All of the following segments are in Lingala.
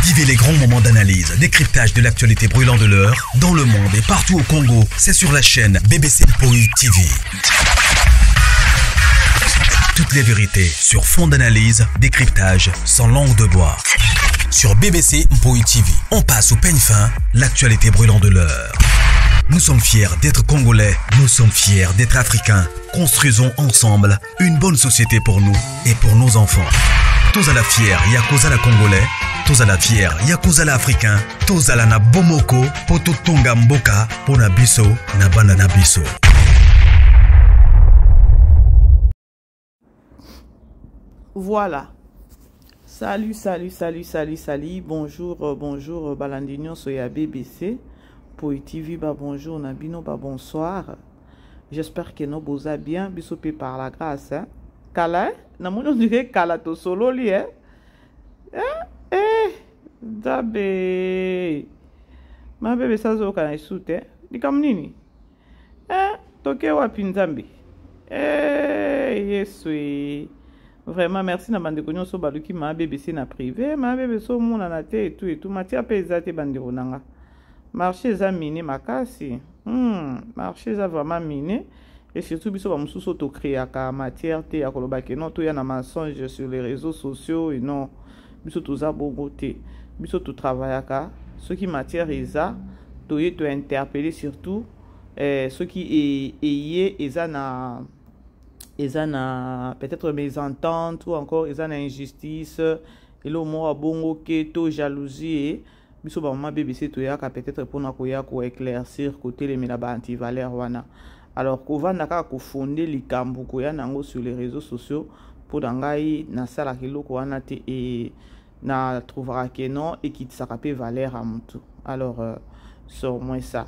Vivez les grands moments d'analyse, décryptage de l'actualité brûlante de l'heure, dans le monde et partout au Congo. C'est sur la chaîne BBC Mpoï TV. Toutes les vérités sur fond d'analyse, décryptage, sans langue de bois. Sur BBC Mpoï TV, on passe au peigne fin, l'actualité brûlante de l'heure. Nous sommes fiers d'être Congolais, nous sommes fiers d'être Africains. Construisons ensemble une bonne société pour nous et pour nos enfants. Tous à la fière, Yakozala Congolais. Tous à la fière, Yakozala Africain. Tous à la na Bomoko, Poto Tonga Mboka, Pona Biso, na Banana Biso. Voilà. Salut. Bonjour, Balandinion Soya BBC. Mpoï TV, bonjour, Nabino, bonsoir. J'espère que nous vous allez bien. Bisopé par la grâce. Kala, on dirait Kala to solo li, Dabe. Ma bébé ça zo kana isute. Di kam nini? Toke wapi nzambe. Yesu. Vraiment merci na bande konyo so baluki ma bébé c'est na privé, ma bébé so mona na te et tout. Matia pe ezate bande ronanga. Marché za miné makasi. Marché za vraiment miné. Et surtout, biso ba mususu to créer ka matière te ya koloba ke non to ya na mensonge sur les réseaux sociaux et non biso to za bogote. Biso to travailler ka ce qui matière eza to y to interpeller surtout ceux qui eza na peut-être mésentente ou encore eza na injustice et le mot bongo ke to jalousie biso ba mama BBC to ya ka peut-être pour na ko ya ko éclaircir côté les milaba anti-valeur wana. Alors, qu'on naka ko fonder likambu ko ya nango sur les réseaux sociaux pour dangai na sala kilo ko wana te et na trouvera que non et qui s'appelle Valère à mutu. Alors sur moi ça.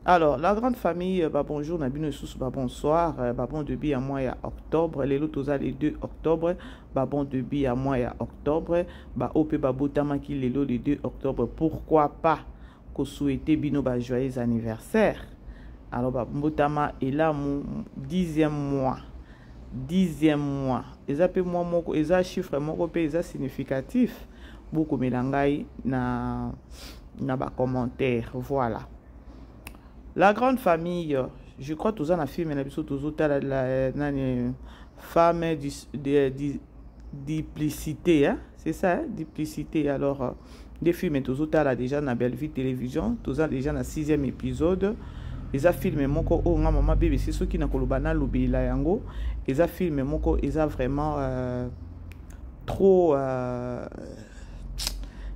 Alors la grande famille bonjour nabino sous bonsoir bon début à moi ya octobre les lotoza les 2 octobre bon début à moi ya octobre op botama ki les le 2 octobre pourquoi pas ko souhaiter bino joyeux anniversaire. Alors, Mbotama est là mon 10e mois. 10e mois. Et ça peut moi mon et ça chiffre mon copé ça significatif. Beaucoup melangai na ba commentaire. Voilà. La grande famille, je crois tous en a film na biso tous la femme duplicité hein. C'est ça, hein? Duplicité. Alors des films tous là déjà na Belle Vie Télévision, tous déjà na 6e épisode. Eza film moko o nga mama BBC ceux qui na kolobana lobela yango eza film moko eza vraiment trop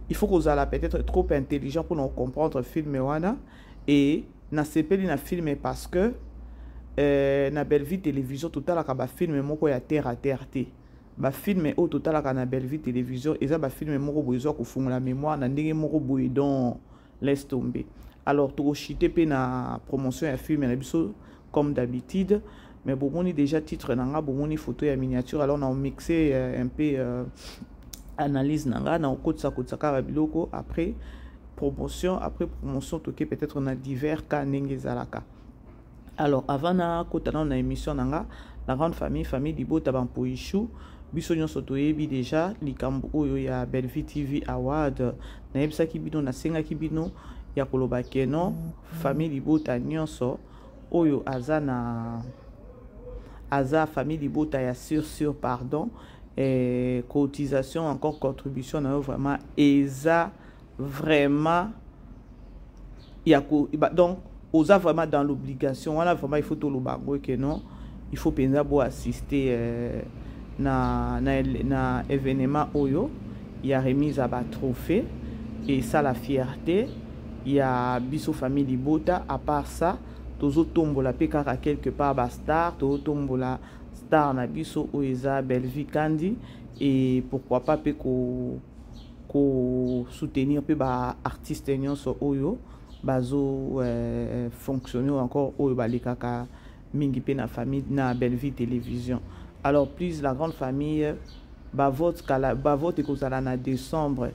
il faut qu'on soit peut-être trop intelligent pour nous comprendre film wana et na sepeli na film parce que na Belle Vie Télévision total ka ba film moko ya terre à terre te ba film au total ka na Belle Vie Télévision eza ba film moko bozo ko fungula mémoire na ndenge moko boye donc laisse tomber. Alors, tu as na promotion ya film comme d'habitude, mais bon, on a déjà titre nanga, bon, on a photo et miniature, alors on a mixé un peu analyse nanga, on a code ça biloko après promotion, toqué peut-être on a divers cas zalaka. Alors, avant na kota na émission nanga, la grande famille Dibo Tabampoichou, biso nyonso toyebi déjà likambo oyo ya Belle Vie TV Award, na yebisa ki bino na senga ki bino ya koloba keno famille libota nyonso oyo aza famille libota ya sur pardon et cotisation encore contribution na vraiment eza vraiment ya donc oza vraiment dans l'obligation voilà vraiment il faut tout le bango que non il faut penza bo assister na événement oyo ya remise à ba trophée et ça la fierté. Il y a biso famille Libota à part ça tozo tombola pe kaka quelque part ba star tozo tombola star na biso oeza Belle Vie Kandi et pourquoi pas pe ko soutenir pe ba artiste nyonso oyo bazo fonctionner encore oyo ba lekaka mingi pe na famille na Belle Vie Télévision. Alors plus la grande famille vote ekozala na décembre.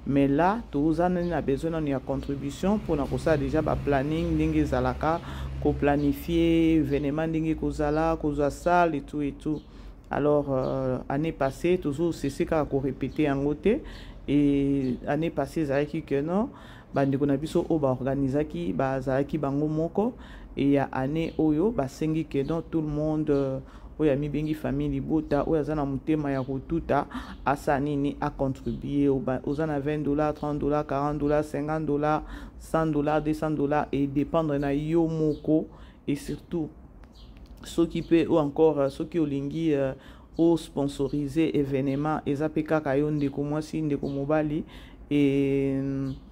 Mais là, tous on a besoin de contribution pour nous déjà planning, dingue zalaka, ko planifier événement dingue kozala, koza salle et tout. Alors année passée, toujours c'est ce qu'on a répété en côté et année passée zalaki que non bandeko na biso o ba organisaki ba zalaki bango moko et ya année oyo ba sengi que non tout le monde oyo mi bengi famille libota oyo azana mutema ya kotuta asa nini a contribuer ozana $20 $30 $40 $50 $100 $200 et dépendre na yo moko et surtout ceux qui peut ou encore ceux qui olingi au sponsoriser événement ezapeka kayonde ko mwasi ndeko mobali et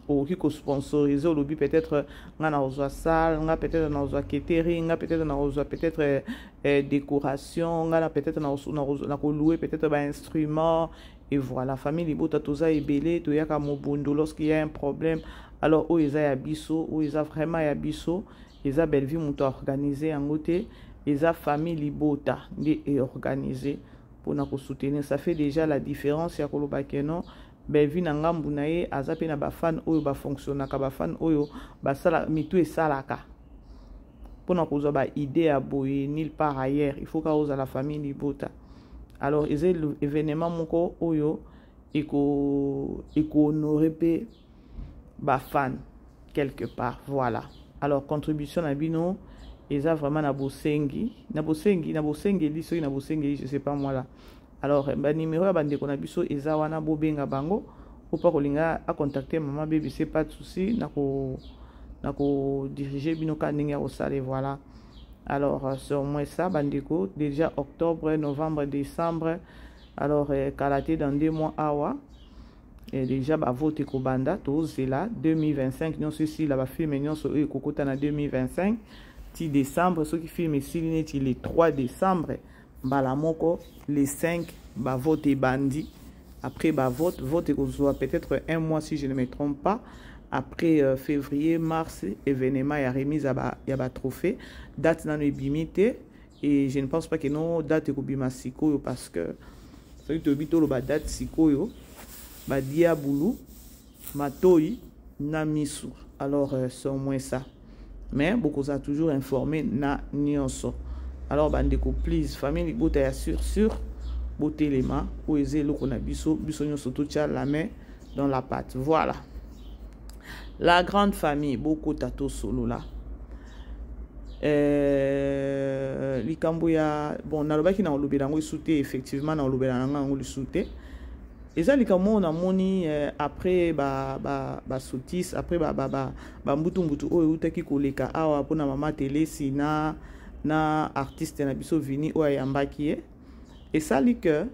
au qui ko sponsoriser au lobby peut-être ngana ozwa salle nga peut-être na ozwa catering nga peut-être na ozwa peut-être décoration ngana peut-être na ko louer peut-être ba instrument et voilà famille libota toza ebele to yaka mobondo lorsqu'il y a un problème alors o eza ya biso o eza vraiment ya biso eza Bellevue muto organiser en côté eza famille libota ndi est organisé pour na ko soutenir ça fait déjà la différence ya koloba keno Bellevue na ngambu na ye aza pe na ba fan oyo ba fonctionnaka ba fan oyo ba sala mitu esalaka pour na ko ba idée ya boye nulle part ailleurs il faut ka oza la famille libota alors eza événement moko oyo eko honorer pe ba fan quelque part voilà alors contribution na bino eza vraiment na bosengi liso na bosengi je sais pas moi là alors ba numéro ya bandeko na biso eza wana bobenga bango ou pas kolinga a contacter maman bébé c'est pas de souci na ko diriger bino ka ndenge ya osale voilà alors sur moi ça bandeko déjà octobre novembre décembre alors kalaté dans 2 mois awa et déjà ba vote ko banda to zela 2025 non ceci là ba film non so e kokota na 2025 ti décembre ceux qui filment ici le 3 décembre balamoko les 5 ba vote bandi après ba vote peut-être 1 mois si je ne me trompe pas après février mars événement ya remise ya ba trophée date na no bimité et je ne pense pas que non date ko bima sikoyo parce que ça to bito lo ba date sikoyo ba diabulu matoi na misu alors c'est au moins ça mais beaucoup ça toujours informé na nyonso alors bandeko please famille libota ya sur botelema ou ezelo kona biso nyonso to tia la main dans la pâte voilà la grande famille beaucoup tato solo là likambo ya bon nalobaki na olobela ngo isute effectivement na olobela nga ngo lisute eza likambo na moni après ba sotis après ba mbutu oyo utaki koleka awa pona mama telesi na artiste na biso vini oyo yambaki et ça li que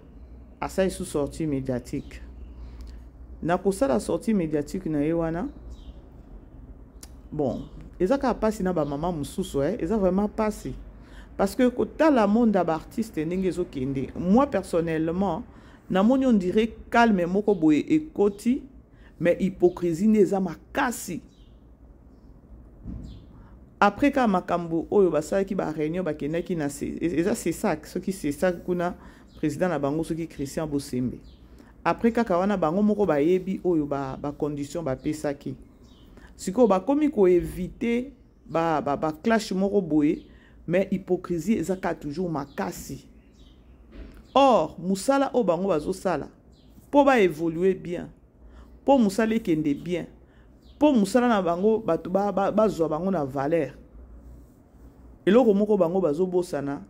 à ça sous sortie médiatique na ko ça la sortie médiatique na yewana bon eza ka passi na ba mama mususu eza vraiment passi parce que kota la monde d'artiste ndenge zo kende moi personnellement na moni on dirait calme moko boye ekoti mais hypocrisie neza makasi après ka makambo oyo basala ki ba réunion ba kenaki na c'est ça ce qui c'est ça kuna président na bango ce qui Christian Bosembe après kaka wana bango moko ba yebi oyo ba condition ba pesaki siko ba komi ko éviter ba clash moko boye mais hypocrisie ezaka toujours makasi. Or, musala o bango bazo sala po ba évoluer bien, po musala kende bien, po musala na bango batu bazwa bango na valeur. Eloko moko bango bazo bosana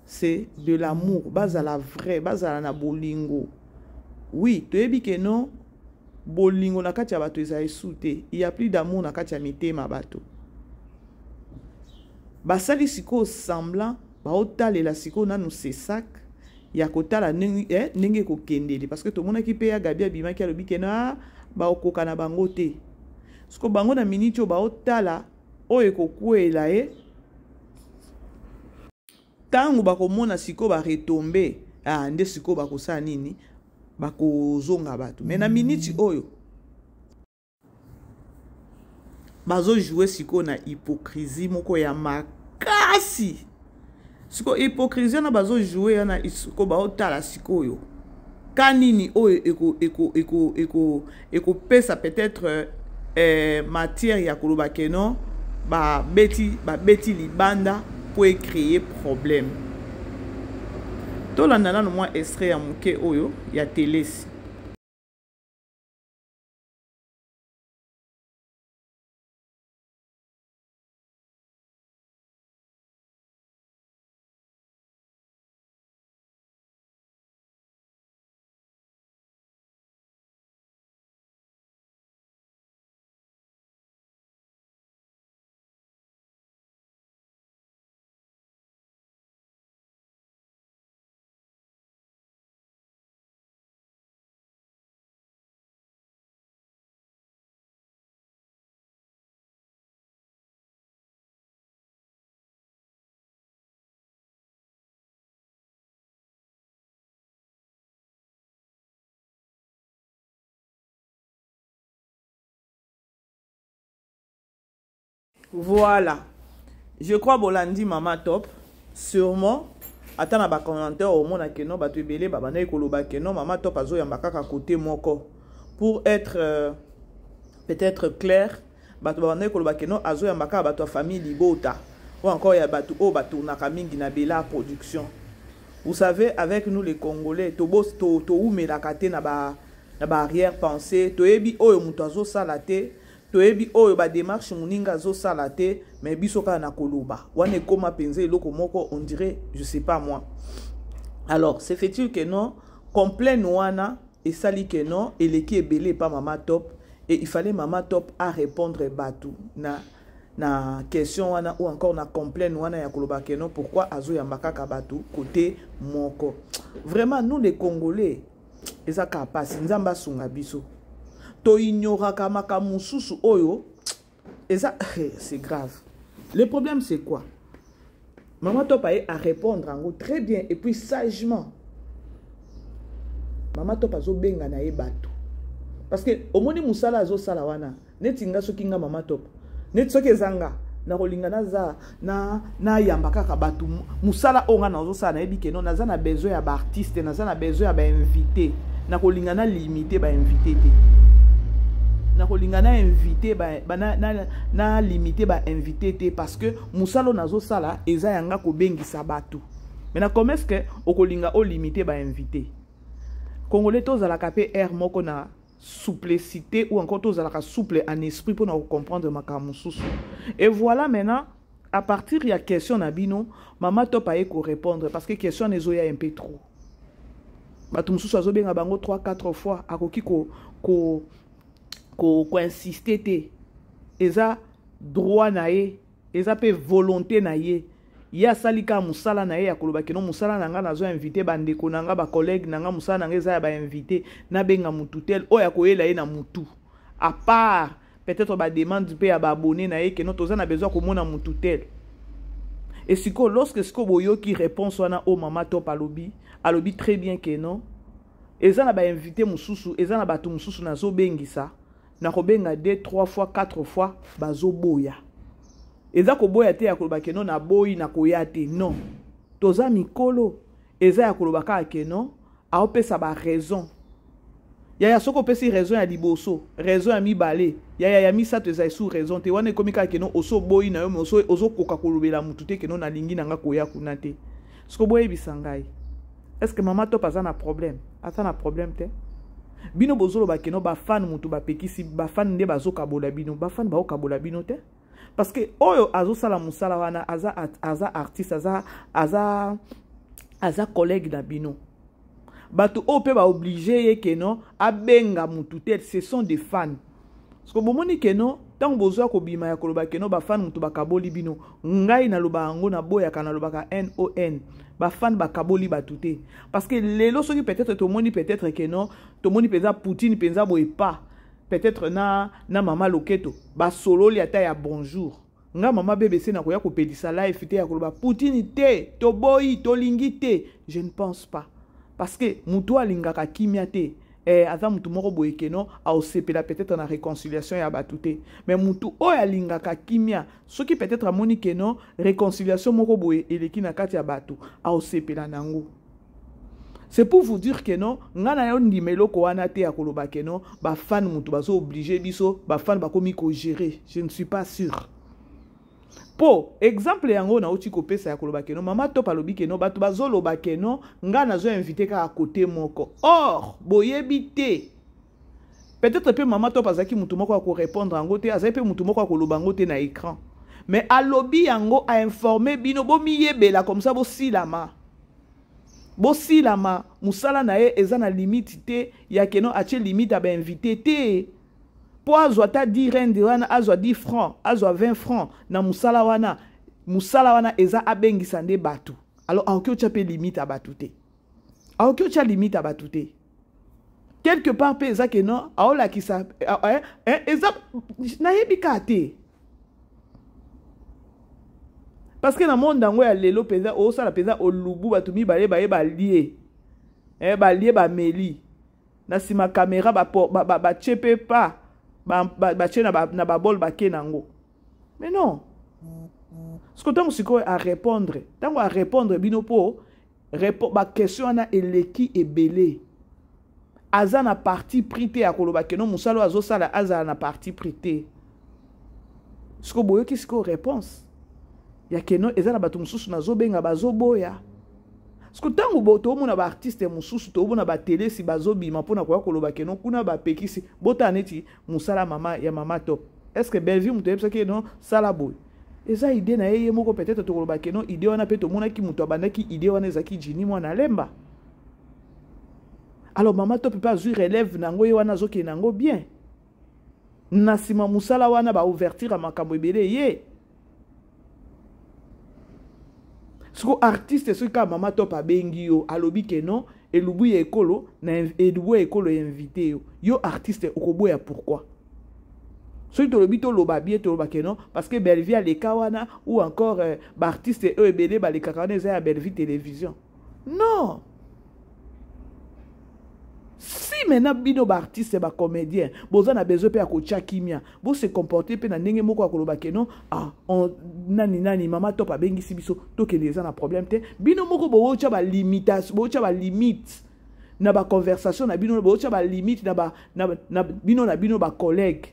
c'est de l'amour, bazala vrai, bazala na bolingo. Oui, toyebi ke non bolingo na kati ya bato eza esute, il y a plus d'amour na kati ya mitema bato. Basali siko semblant ba otalela siko nanu se sac ya kotala nenge ko kendeli parce que to mona ki pe ya Gabi abima ki alobi kena ba okoka na bango te. Siko bango na minute ba otala oyo ekokuela tango ba komona siko ba retomber nde siko ba kosala nini ba kozonga bato mais na minute oyo bazo jouer siko na hypocrisie moko ya makasi. Siko hypocrisie na bazo jouer na siko ba otala siko yo kanini oyo eko pesa peut-être matière ya koloba keno ba beti libanda pour créer problème. To la nana no moi extrait ya muke oyo ya télé. Voilà. Je crois Bolandi Mama Top. Sûrement. Attends na ba commentaire au monde que non ba tu belé ba bana ekoloba que non Mama Top azo yambaka ka côté moko. Pour être peut-être clair, ba tu bana ekoloba que non azo yambaka ba to famille libota. Ou encore ya ba tu o ba tournaka mingi na bela production. Vous savez, avec nous les Congolais, to oume la kate na ba arrière pensée, to ebi oyo muto azo salate, to ebi oyo ba démarche muninga azo salate, mais bisoka na koloba. Wane koma penze eloko moko, on dirait, je sais pas moi. Alors, c'est fait-il que non, complet noana, et sali que non, et les qui est belé pas Mama Top, et il fallait Mama Top à répondre batou na question wana ou encore na complaint wana ya koloba keno pourquoi azo ya makaka batu côté moko. Vraiment nous les Congolais eza ka passe nzamba sunga biso to ignoraka makamususu oyo eza c'est grave. Le problème c'est quoi? Mama Top a répondre en gros très bien et puis sagement. Mama Top azo benga na ye batu parce que au moni musala azo sala wana netinga sokinga Mama Top net soki zanga na kolingana za na yambaka ka batu musala onga na zo sana ebi keno na za na besoin ya ba artiste na za na besoin ya ba invité na kolingana limité ba invité te na kolingana invité ba na limité ba invité te parce que musala na zo sala eza yanga ko bengisa batu mais na comment est-ce que okolinga o limité ba invité Congolais toza la capé air moko na souplicité ou encore tous à la souple en esprit pour nous comprendre ma kamususu. Et voilà maintenant à partir il y a question nabino Mama Top a éco répondre parce que question les oya un peu trop. Batumususu azo benga bango 3-4 fois akoki ko insister te. Eza droit na ye, eza pe volonté na ye. Ya salika musala na ye ya koloba keno musala nanga nazo invité bandeko nanga ba collègue nanga musala nanga eza ya ba invité na benga mututel oya koyela ye na mutu à part peut-être ba demande pe ya ba abonné na ye keno toza na besoin ko mona mututel et siko lorsque siko boyo qui réponse wana o Mama Top alobi très bien que non eza na ba invité mususu eza na batu mususu nazo bengisa na ko benga 2-3 fois 4 fois bazo boya. Eza ko boya te ya koloba keno na boyi na koya te non toza mikolo eza ya koloba ka keno a opesa ba raison ya soko pesi raison ya liboso raison ya mibale ya misato eza sous raison te wana komika keno oso boyi na yo oso koka kolobela mutu te keno na lingi nanga koya kuna te soko boye bisangai. Est-ce que Mama Top aza na problème te bino bozolo ba keno ba fan mutu ba pekisi ba fan nde bazoka bola bino ba fan ba okabola bino te. Parce que oyo azo sala musala wana aza artiste aza collègue na bino. Batu ope ba obligé ye keno abenga mutu tel ce sont des fans. Parce que bomoni keno tant besoin ko bima ya koloba keno ba fan mutu bakaboli bino. Ngai na loba ngo na boya kana loba ka NON. Ba fan bakaboli batute. Parce que lelo soki peut-être to moni peut-être keno to moni penza Poutine penza boye pas. Peut-être na Mama Loketo ba solo li ata ya bonjour nga Mama BBC na koya ko pelisa live te ya koloba Poutine te to boyi to lingi te je ne pense pas parce que mutu alingaka kimia te aza mutu moko boye keno a osepela peut-être na réconciliation ya batute mais mutu oyo alingaka kimia soki peut-être amoni keno réconciliation moko boye eleki na kati ya batu a osepela nango. C'est pour vous dire que non, ngana yo ndimelo ko wana te ya koloba que non, ba fan mutu bazo obligé biso, ba fan ba komi ko gérer. Je ne suis pas sûr. Po exemple yango na oti ko pesa ya koloba que non, Mama Top alobi que non, batu bazo loba que non, ngana zo invité ka à côté moko. Or, boyebi te. Peut-être pe Mama Top azaki mutu moko ko répondre en gote, azaki pe mutu moko ko loba ngote na écran. Mais alobi yango a informé bino bo miyebela comme ça bo silama. Bosi lama musala na ye eza na limite te ya keno ache limite ba invité te po azwa ta 10 rand wana azwa 10 francs azwa 20 francs na musala wana eza abengisa nde batu alors aoki ocha pe limite abatu te aoki ocha limite abatu te quelque part pe eza keno aola kisa eza na yebika te. Parce que dans le monde d'ango ya lelo peza o sala peza o lubu batumi ba lié ba meli na sima caméra ba chepe pa ba chena na ba bol ba kenango Mais non. Ce que tant que à répondre, tant à répondre, binopo, ma question a eleki et belé. Aza na parti prité à koloba que non musalo azo sala aza na parti prité. Ce que boyo qui ce réponse. Ya que non eza na batu mususu na zo benga bazo boya. Ce que tant que to mona ba artiste mususu to mona ba télé si bazo bima pona kwa koloba que non kuna ba pekisi bota neti musala mama ya mama top. Est-ce que Bellevue muto yebisa que non sala boy. Eza idée na yeye moko peut-être to koloba que non idée wana pe to mona ki muto abandaki idée wana ezaki jini mwana lemba. Alors maman to peut pas relève nango ye wana zoki nango bien. Nasima musala wana ba ouverture à makambo ebele ye. Ce que artiste ce que maman to pa bengi yo alobi que non elubu ye ekolo na elubu ekolo invité yo. Yo artiste okoboya pourquoi? Ceux qui ont loba bien to loba que non parce que Bellevue les kawana ou encore artiste eux ebele ba les kakane za Bellevue télévision. Non. Si maintenant bino ba artiste ba comédien, boza na besoin pe akocha kimia, bo se comporter pe na ndenge moko akoloba ke non, on nani mama top abengisi biso to ke les na problème te. Bino moko bo cha ba limitation, bo cha ba limite na ba conversation na bino bo cha ba limite na bino ba collègue.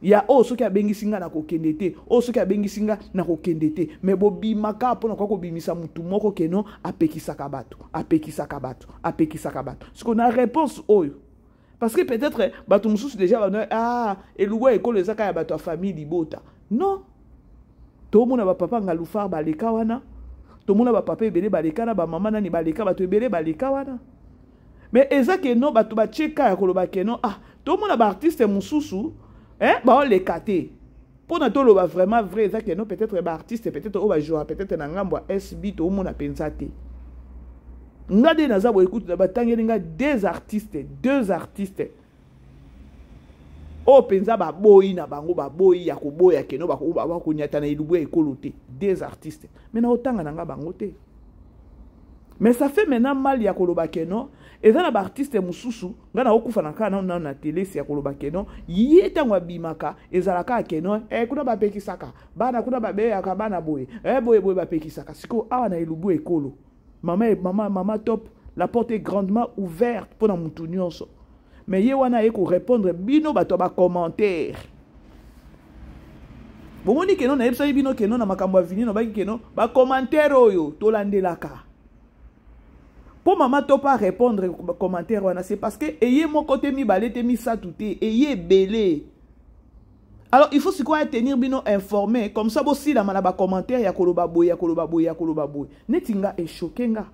Ya ceux qui a bengisinga na kokendete, ceux qui a bengisinga na kokendete, mais bo bimaka pona kwa ko bimisa mutu moko ke non apekisaka bato. Ce qu'on a réponse oyo. Parce que peut-être bato mususu déjà et louwa ekolo ezaka ya bato famille libota. Non. To mona ba papa ngalufar ba leka wana. To mona ba papa ebele ba leka na ba mama nani ba leka bato ebele ba leka wana. Mais ezake non bato ba cheka ya koloba ke non to mona ba artiste mususu bah on les kate. Pour nous tout le vraiment vrai, ça que non peut-être bah artiste, peut-être on va jouer, peut-être na ngambo SB tout le monde a pensé. Ngade na zabo écoute na batangi nga deux artistes. Oh penza ba boyi na bango ba boyi ya ko boya ke no ba ko nyata na ilubu ekolote deux artistes. Mais na otanga na nga bango te. Mais ça fait maintenant mal ya koloba ke non. Et dans les artistes mususu, ngana okufa na kana na télé si ya koloba ke non, yeta ngwa bimaka ezalaka ke non, kuna ba pekisaka. Bana kuna ba be aka bana boye. Boye ba pekisaka. Siko awa na ilubu ekolo. Maman top, la porte est grandement ouverte pour na mutu nyonso. Mais ye wana eko répondre bino bato ba commentaire. Bomoni ke non na yebisa bino ke non na makambo avini no ba ke non, ba commentaire oyo to landelaka. Pour maman to pas répondre aux commentaires, c'est parce que ayez mon côté mi balé mi ça tout ayez belé. Alors il faut se quoi tenir bino informé comme ça aussi la manaba commentaire ya koloba boy. Netinga e choquenga.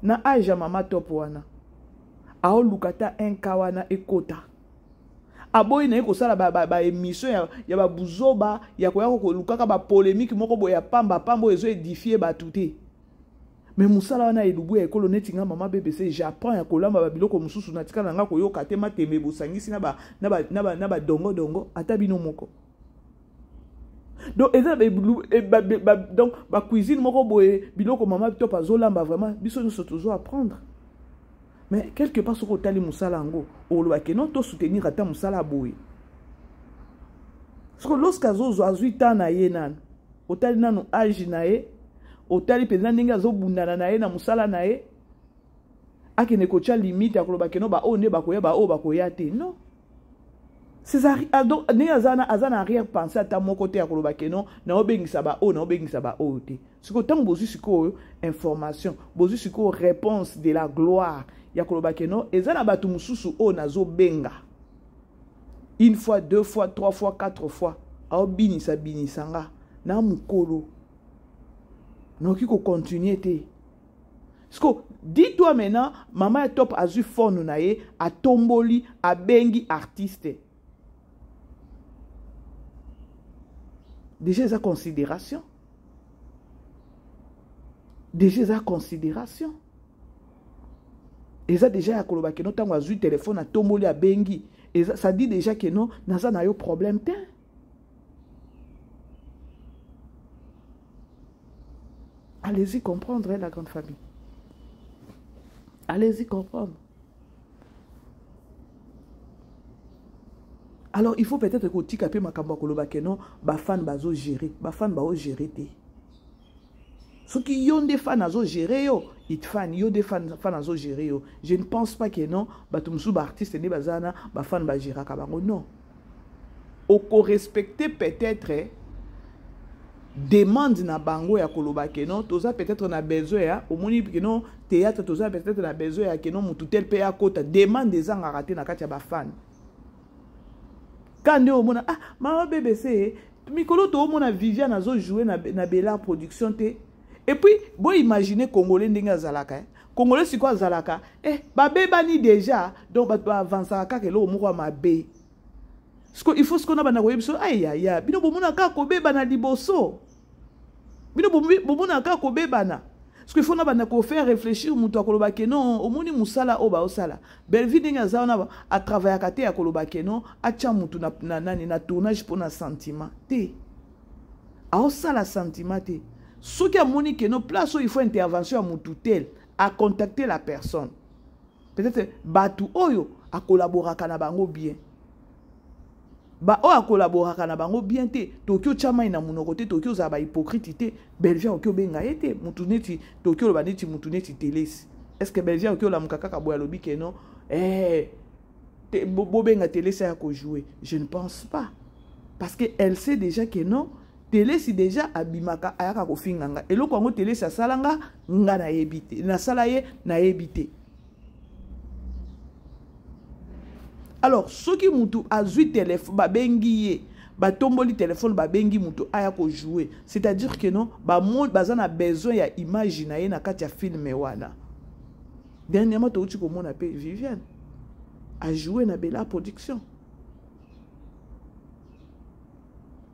Na aja maman top wana. Ao lukata un kawana ekota. Aboy na eko sala ba émission ya ba buzoba ya ko yako lukaka ba polémique moko boya pamba ezo édifier ba touté. Mais musala wana elubu ya ekolo netinga mama BBC Japon ya kolamba ba biloko mususu na tika nga koyoka te mateme bosangisi na ba dongo ata bino moko. Donc eza donc ba cuisine moko boye biloko mama top azolamba vraiment biso nous toujours apprendre. Mais quelque part soko tali musala ngo oloba ke non to soutenir ata musala boye. Parce que lorsqu'azo azui tana yenan otali nanu age na ye otali pezana ndenge azobundana na ye na musala na ye akene kocha limite akoloba ke no ba one bakoya ba o bakoya te non c'est ça donc ne azana arrière penser ata mon côté akoloba ke no na obengisa ba o na obengisa ba o te siko tango bozu siko information bozu siko réponse de la gloire ya koloba ke no ezana batu mususu o nazo benga une fois deux fois trois fois quatre fois a obinisa binisanga na mukolo. Non, qui continue te. Dis-toi maintenant, maman est top azu fond nae a tomboli a bengi artiste. Déjà sa considération. Et ça déjà à koloba que non tango azu téléphone a tomboli a bengi. Et ça dit déjà que non, nasa na yo problème te. Allez-y comprendre, la grande famille. Allez-y comprendre. Alors il faut peut-être que tika pe makambo koloba ke non ba fan bazo gérer, ba fan bazo gérer te. Ceux qui yon des fans azo gérer yo, it fan yo des fans azo gérer yo. Je ne pense pas que non ba tumsu ba artiste ne bazana ba fan ba gérer ka bango non. Oko respecter peut-être demande na bango ya koloba ke non toza peut-être na besoin ya omoni ke non théâtre toza peut-être na besoin ya ke non mutu tel pe ya kota demande des ans raté na kati ya ba fan. Quand on a ah maman BBC mikolo to mona Viviane azo jouer na Bella production te. Et puis bon imaginez congolais ndinga zalaka congolais c'est quoi zalaka ba bebani déjà donc ba avancer ka ke lo moko mabe. Il faut ce qu'on a bana ko yebiso aïe aïe bino bomona ka ko beba na liboso. Bino bomona ka ko beba na. Ce qu'il faut na bana ko faire réfléchir muto akoloba ke non omoni musala oba osala. Belvi ndinga za na a travailler kate ya koloba ke non acha mutu na nani na tournage pour na sentiment te. A osala sentiment te. Ce qui a moni ke non place où il faut intervention à mutu tel à contacter la personne. Peut-être batu oyo a collaborer kana bango bien. Ba o a collaborer kana bango bien te Tokyo chama ina munoko te Tokyo za ba hypocrite te Belvia okyo benga ete mutu neti Tokyo lo baneti mutu neti telesi. Est-ce que Belvia okyo la mukaka ka boya lobi ke non bo benga telesi ya ko jouer? Je ne pense pas parce que elle sait déjà que non telesi déjà abimaka ayaka ko finganga eloko ngo telesi asalanga nga na yebite na sala ye na yebite. Alors, ceux qui mutu azui téléphone, ba bengi ba tomboli téléphone, ba bengi mutu aya ko jouer. C'est-à-dire que non, ba monde bazana besoin ya image na ye na kati ya film wana. Dernièrement, to uti ko mona pe Viviane a joué na Bella production.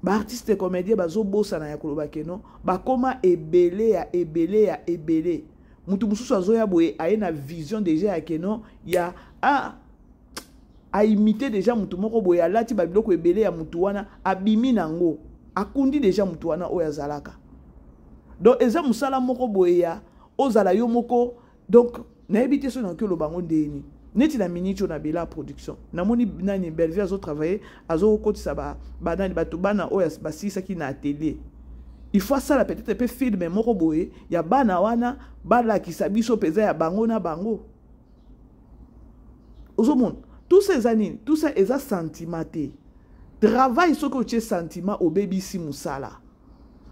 Ba artiste comédien bazo bossa na ya koloba ke non, ba koma ebele ya ebele. Mutu mususu azo ya boye aye na vision déjà ya ke non, ya a imité déjà mutu moko boye alati ba biloko ebele ya mutu wana abimi nango akundi déjà mutu wana oya zalaka. Donc eza musala moko boye ya ozala yo moko donc na ebité so na ke lo bango ndeni neti na minicho na Bella production namoni nani Belvia azo travailler azo kotisa ba nani bato bana oya basisa ki na atelier. Il faut ça la peut-être pe film moko boye ya bana wana bala kisabiso peza ya bango na bango. Ozomon tous ces années, tout ça est un sentiment. Travail ce que tu sentiment au baby si musala.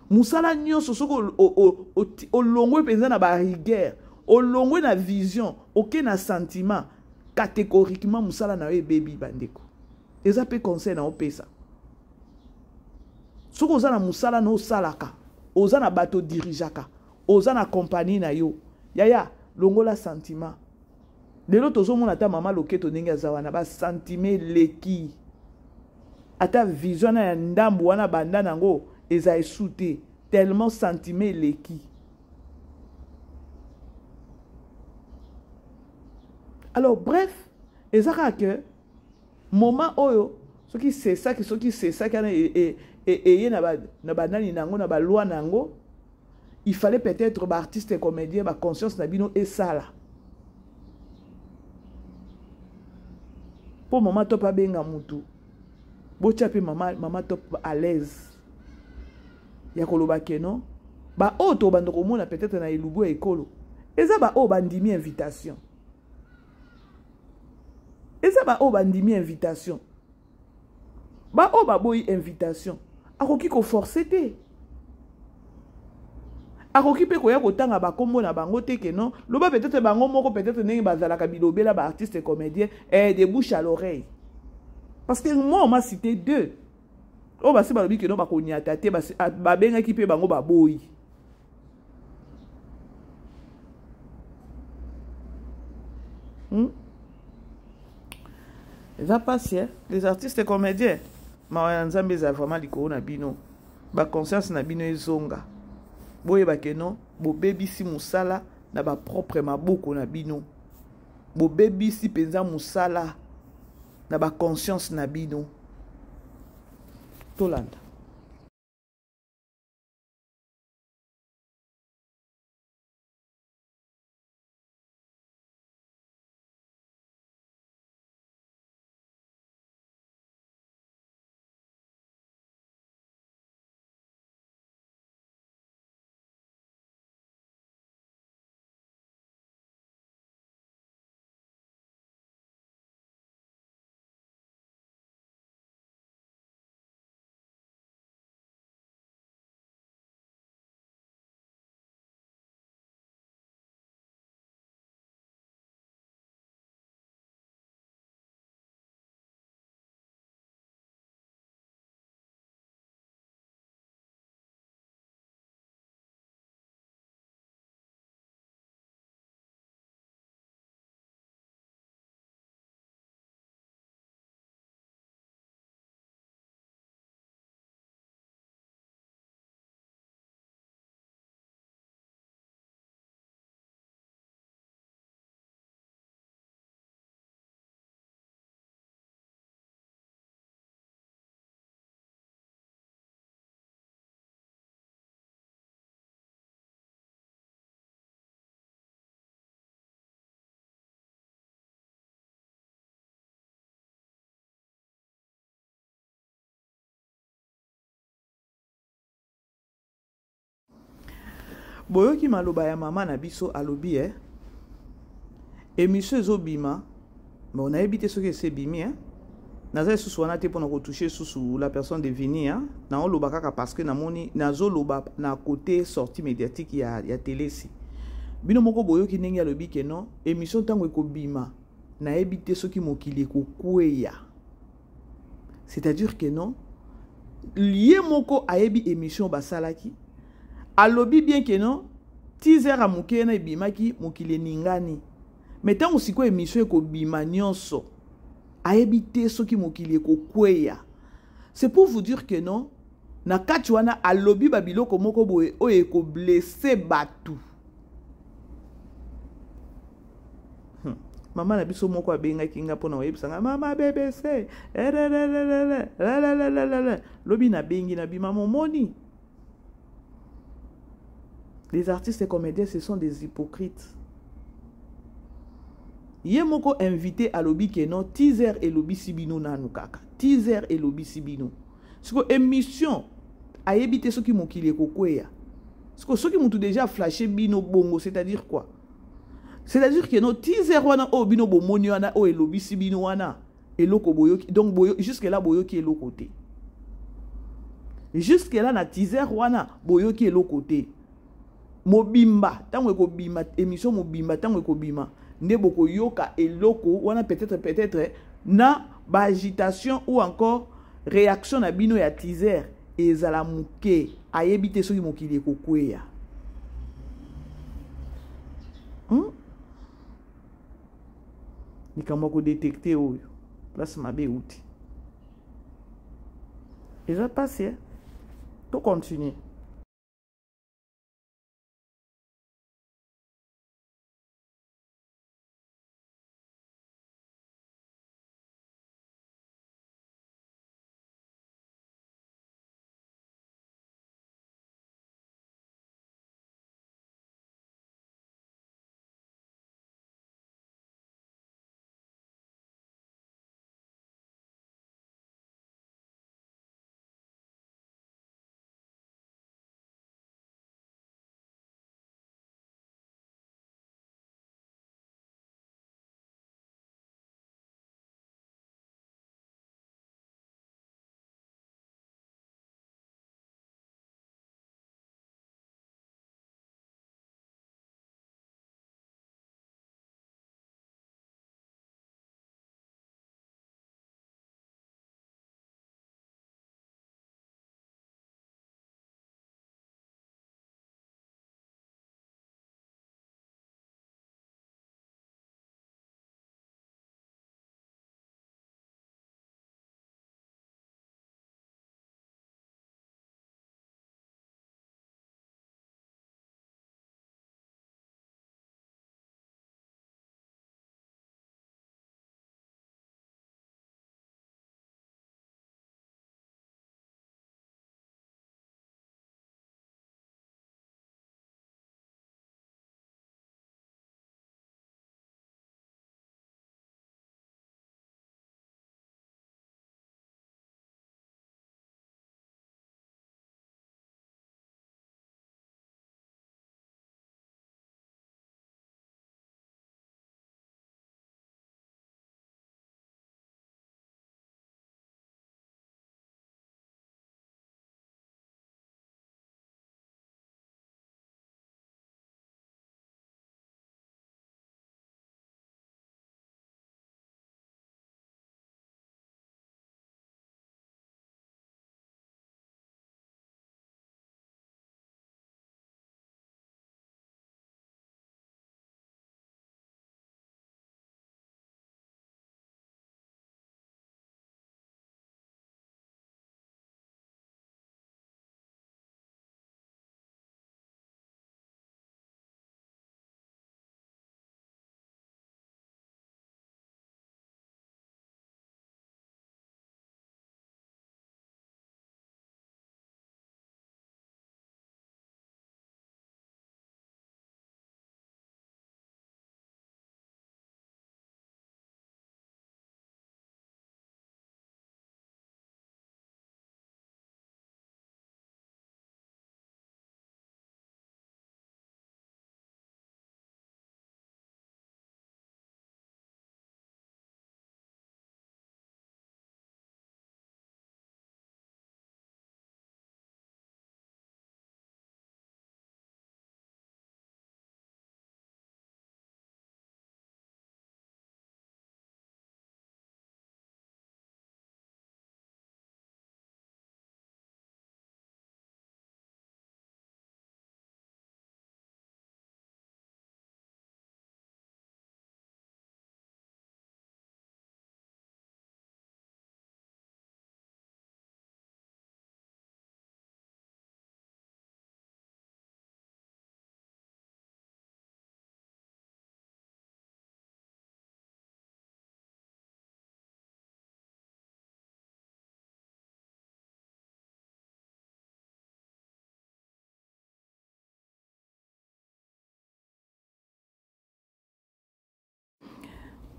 Musala nyonso ce que au longue pesa na ba rigueur, au longue na vision, aucun na sentiment catégoriquement musala na baby bandeko. Eza pe conseil na opesa. Ce que na musala no salaka, oza na bato dirijaka, oza na compagnie na yo. Yaya longola sentiment. Lelo tozomona ata mama loketo ndenge azawana ba sentiment leki ata vision ya ndambu wana banda nango eza esute tellement sentiment leki. Alors bref ezaka que moment oyo soki c'est ça kana et na ba nani nango na ba loi nango il fallait peut-être ba artiste et comédien ba conscience na bino et ça là. Pour maman top a benga mutu. Bo chape maman top à l'aise. Ya koloba ke non. Ba o to bando ko mona peut-être na ilubu ekolo. Eza ba o bandimi invitation. Eza ba o bandimi invitation. Ba o ba boy invitation. Akoki ko forcer te. Akoki pe ko ya kotanga ba kombo na bango te ke non. Loba peut-être bango moko peut-être nenge bazalaka bilobela ba artiste et comédien de bouche à l'oreille. Parce que moi on m'a cité deux. Oh ba se ba lobi ke non ba koniata te ba benga ki pe bango ba boy. Ça passe les artistes et comédiens. Ma nzambe za vraiment likolo na bino. Ba conscience na bino ezonga. Boye ba ke non, bo baby si musala na ba propre maboko na bino. Bo baby si penza musala na ba conscience na bino. Tolanda. boyo ki maloba ya mama na biso alobi émission ezobima mais on a évité ce que c'est bimi naza susu wana te pona ko toucher susu la personne de vini na on loba kaka parce que namoni nazo loba na côté sortie médiatique ya télé si bino moko boyo ki ndenge alobi ke non émission tango ekobima na évité ce qui mokili ko kweya, c'est-à-dire que non lié moko ayebi émission basalaki alobi bien que non teaser a moke na ebimaki mokili ningani mais tant aussi ko émission ko bima nyonso ayebi te soki mokili ko kweya. C'est pour vous dire que non na kati wana alobi babiloko moko boye oye ko blesser batu. Maman na biso moko abenga kinga pona oyebisanga mama BBC lobi na bengi na bima momoni. Les artistes et comédiens ce sont des hypocrites. Yé moko invité à lobby que non teaser et lobby sibino nanu kaka teaser et lobby sibino siko émission a évité ce qui mokile kokoya siko ce qui m'ont déjà flashé bino bongo, c'est-à-dire quoi? C'est-à-dire que non teaser wana o bino bomoni wana o lobby sibino wana eloko boyoki donc boyo jusque là boyoki eloko côté jusque là na teaser wana boyoki eloko côté mobimba tango ko bima émission mobimba tango ko bima nde boko yoka eloko wana peut-être na ba agitation ou encore réaction na bino ya teaser ezala muke ayebite soki mokili kokweya nikamwa ko détecter oyo place mabe outi eza passé to continuer.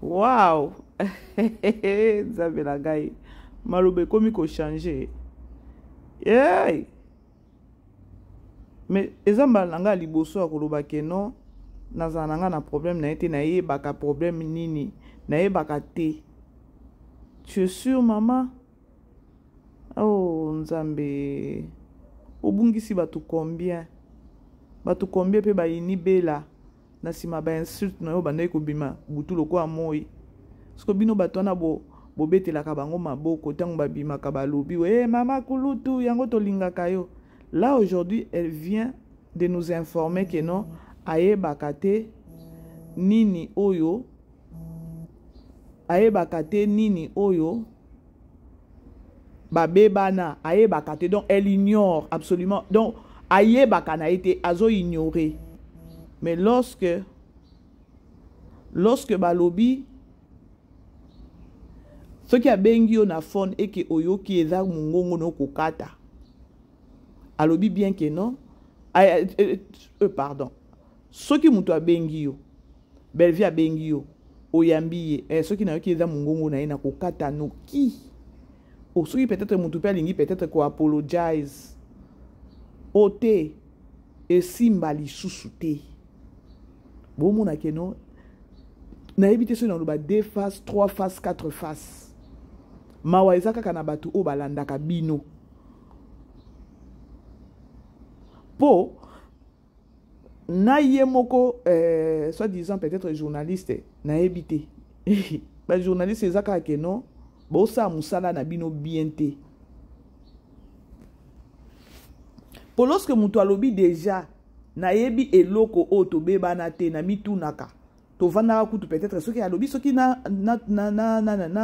Wow. Nzambe na ngai. Malobe komi ko changer. Hey. Mais ezamba nanga liboso akoloba ke non nazana nga na problème na été na yebaka problème nini na yebaka te. Tu es sûr maman? Oh Nzambe. Obungisi batu combien? Batu combien pe ba ini bela na sima ba insulte na yo banda ko bima butu loko amoyi. Sko bino batu na bo betela ka bango maboko tango ba bima ka balobi we mama kulutu yango to lingaka yo. Là aujourd'hui elle vient de nous informer que non ayebaka te nini oyo babebana ayebaka te, donc elle ignore absolument, donc ayebaka na été azo ignoré. Mais lorsque balobi ce qui a bengi yo na phone et que oyo ki eza mungongo no kokata alobi bien que non pardon ce qui muto a bengi yo belvi a bengi yo oyambi ce qui na yo ki eza mungongo na ina kokata no ki o ce qui peut-être muto pe lingi peut-être ko apologize ote et simbali susute bon mona que non na ebité so na loba 2 faces 3 faces 4 faces mawa ezaka kana batu o balanda ka bino po na yemoko soit disant peut-être journaliste na ebité ba journaliste ezaka ke non bo sa musala na bino bienté po lorsque mutu alobi déjà na yebi eloko o to bebana te na mitunaka to vanda kutu peut-être ce qui alobi ce qui na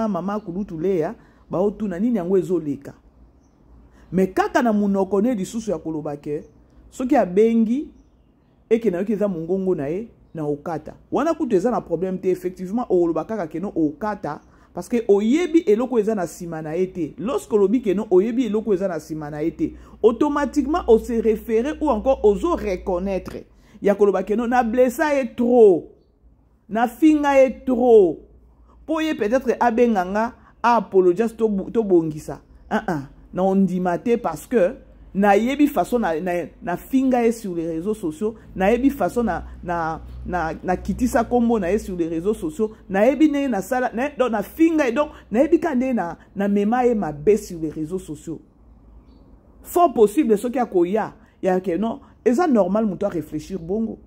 mama kulutu leya ba otuna nini yango ezoleka mais kaka na munoko ne lisusu ya koloba ke ce qui a bengi et que na yoki eza mungongo na ye na okata wana kutu eza na problème te effectivement o loba kaka ke no okata parce que oyebi eloko eza na sima na ete lorsque lobi ke no oyebi eloko eza na sima na ete automatiquement on se référer ou encore ozo reconnaître ya koloba ke no na blessa est trop na finga est trop po ye peut-être abenganga apologize to bongisa na ondimate parce que na yebi façon na finga est sur les réseaux sociaux na yebi façon na kitisa kombo na sur les réseaux sociaux na yebi ne na sala donc na finga donc na yebi kande na mema e mabe sur les réseaux sociaux fort possible ce qui a koya ya que non eza normal muto réfléchir bongo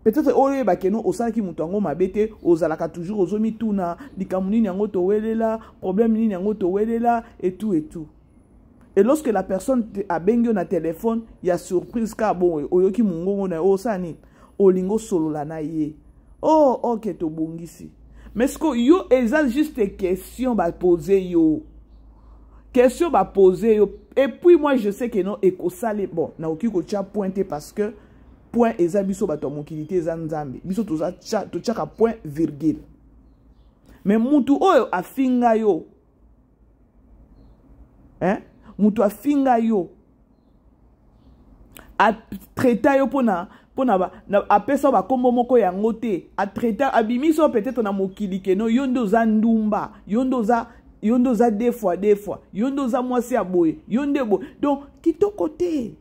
peut-être oye ba keno osala ki mutu ngo mabete ozalaka toujours ozomi tuna likamuni yango to welela problème nini yango to welela et tout et lorsque la personne a bengi na téléphone il y a surprise ka bon oyoki mungongo na osani olingo solola na ye oh OK to bongisi mais ce que yo eza juste question ba poser yo question ba poser yo et puis moi je sais que non ekosale bon na oki ko tia pointer parce que point eza biso bato mokilité eza nzambe biso to tchaka point virgule mais mutu oyo afinga yo mutu afinga yo a traita yo pona apesa ba kombo moko yango te a traita abimiso peut-être na mokili keno yondo za ndumba yondo za deux fois yondo za mwasi aboye yonde bo donc kitoko te.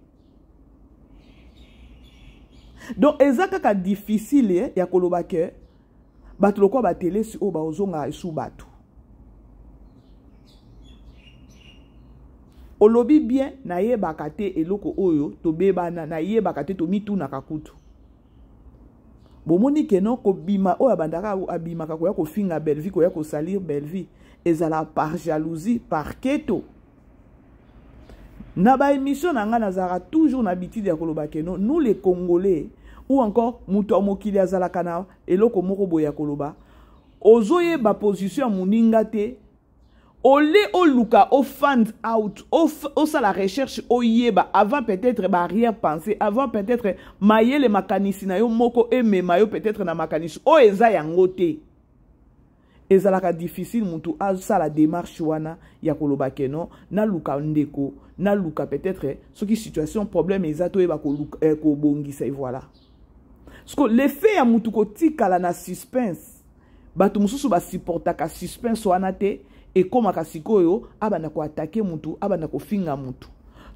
Donc ezaka ka difficile ya koloba ke batu lokwa ba télé si o ba ozonga sou batu olobi bien na yebaka te eloko oyo to bebana na yebaka te to mituna kakutu bomoni ke non ko bima o abandaka abima ka ko ya ko finga belle vie ko ya ko salir belle vie ezala par jalousie par keto na ba émission na nga nazara toujours na bitide ya koloba ke non nous les Congolais ou encore muto mokili azala kana eloko moko boya koloba ozoye ba position muninga te ole oluka o find out o sa la recherche o yeba avant peut-être ba arrière pensée avant peut-être mayele makanisi na yo moko emema yo peut-être na makanisi o eza yango te ezalaka difficile mutu asa la démarche wana ya koloba ke non na luka ndeko na luka peut-être ce qui situation problème ezato eba ko bongisa et voilà parce que l'effet ya mutu ko tikala na suspense bato mususu ba supportaka suspense wana te ekomaka sikoyo abanda ko attaquer mutu abanda ko finga mutu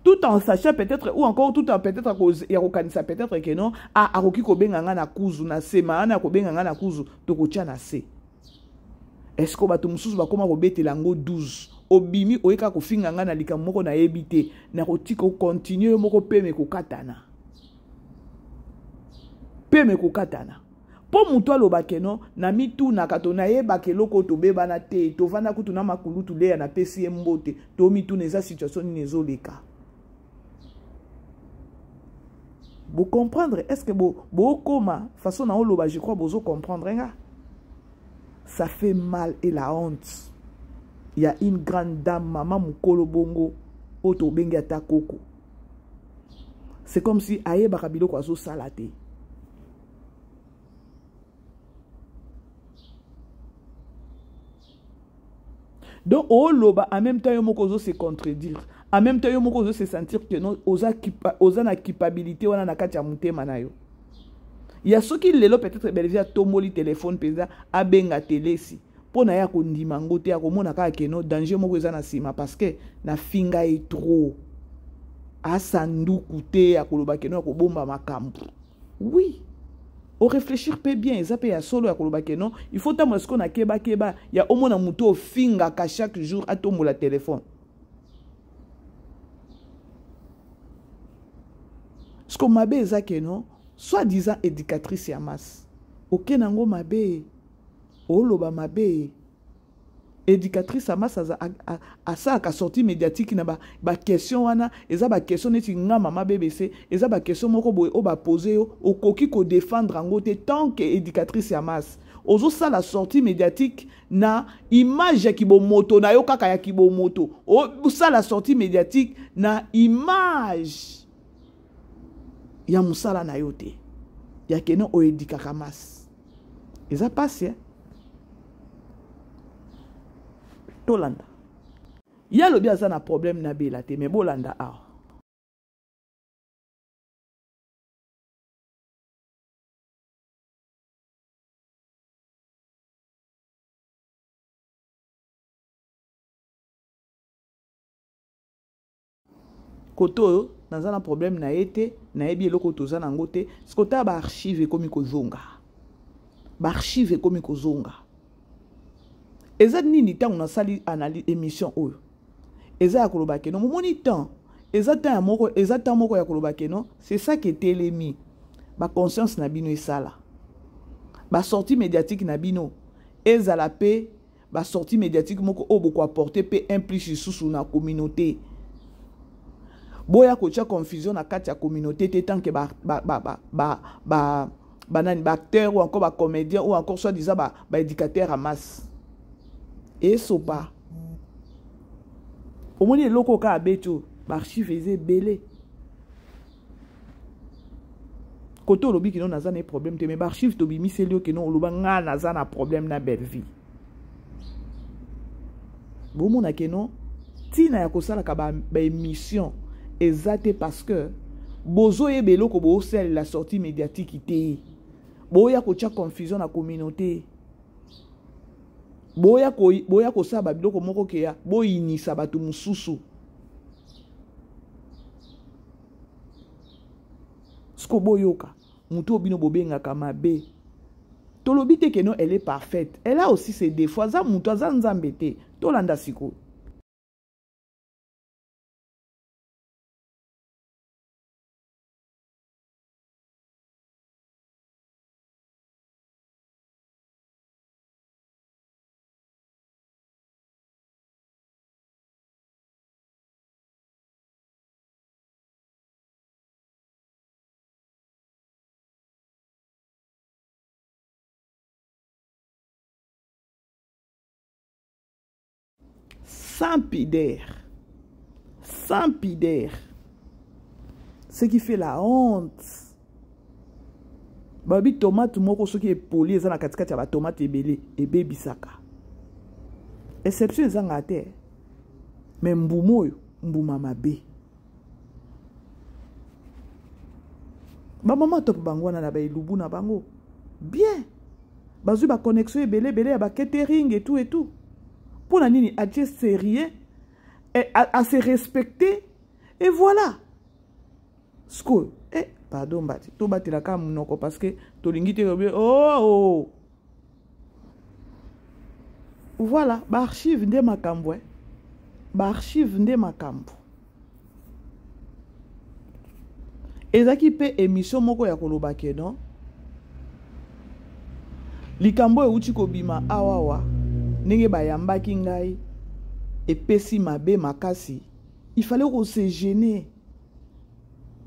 tout en sachant peut-être ou encore tout en peut-être ya kokanisa peut-être que non akoki ko benganga na kuzu na sema ana ko benganga na kuzu to ko tia na se est-ce que bato mususu bakoma ko betela ngo 12 obimi oyeka ko finganga na likambo moko na yebite na ko tiko continuer moko peme ko katana po mutu aloba keno na mitu na kato na yeba keloko to beba na te to vanda kutu na makulu tu leya na pesi mbote to mitu neza situation ni nezoleka. Vous comprendre est-ce que bo koma façon na oloba je crois bozo comprendre nga. Ça fait mal et la honte. Il y a une grande dame maman mukolo bongo oto bengi ata koko. C'est comme si ayeba kabilo kwa zo salate. Donc, au loba, en même temps, il se contredire. En même temps, il se sentir que non, osa na culpabilité, on a na katia mute manayo. Il y a ceux qui lelo peut-être belvia tomoli téléphone pesa abenga telesi. Pour na ya ko ndimango te ya ko mona ka ke no danger moko eza na sima parce que na finga est trop. Asanduku te ya ko loba ke no ko bomba makambu. Oui. Au réfléchir peu bien, ça peut y solo ya koloba ke non, il faut tamo ce qu'on a keba ya au moins muto finga ka chaque jour à tomber la téléphone. Ce qu'on m'a bé ça ke non, soi-disant éducatrice ya masse. OK nango mabe. O loba mabe. Éducatrice à masse à ça a sorti médiatique na ba question wana eza ba question neti nga mama BBC eza ba question moko boye o ba poser o koki ko défendre ngote tant que éducatrice à masse ozo ça la sortie médiatique na image ki bo moto na yo kaka ya ki bo moto o ça la sortie médiatique na image ya musala na yote ya keno o éducatrice à masse eza passe Tolanda. Il y a le bien ça na problème na belate mais bolanda a. Koto dans un problème na été na ebi eloko toza na ngote skota ba archive komi kozonga. Ba archive komi kozonga. Eza nini temps on a sali analyse émission oyo eza ya koloba ke no momoni temps eza temps moko eza temps moko ya koloba ke no c'est ça qui est telemi ba conscience na bino esala ba sortie médiatique na bino ezala pe ba sortie médiatique moko obo ko apporter pe implique sous na communauté boya ko tia confusion na kati ya communauté te tant que banani ba acteur ou encore ba comédien ou encore soit disant ba éducateur à masse. Et sopa. Au moins, les locaux qui ont l'archive est belé. Quand on a un problème, mais l'archive est mis c'est lui qui n'a un problème na belle vie. Bon, mon akeno, tina ya kosala ka ba émission exacte parce que bozo ye belo ko bo sel la sortie médiatique ité. Boya ko tia confusion na communauté. Boya ko saba biloko moko ke ya boyinisa bato mususu. Sko boyoka mutu obino bobenga kama be. Tolobi te ke no elle est parfaite. Elle a aussi ses défauts. Za mutu za nzambe te. Tolanda siko. Sans pudeur. Sans pudeur. Ce qui fait la honte. Babi tomate moko ce qui est poli eza na katikati ya ba tomate ebele ebebisaka. Exception eza ngate. Mais mbumo oyo mbuma mabe. Ba mama top bango na ba ilubu na bango. Bien. bazui ba connexion ebele ba catering et tout. Pour la nini adje sérieux et à se respecter et voilà. Sko pardon bati to bati la kam noko parce que to lingite oh. Voilà, ba archive nde makambo ba archive nde makambo. Ezaki pe émission moko ya koloba ke non. Likambo euti kobima awawa ndenge bayambaki ngai epesi mabe makasi. Il fallait qu'on se gêner.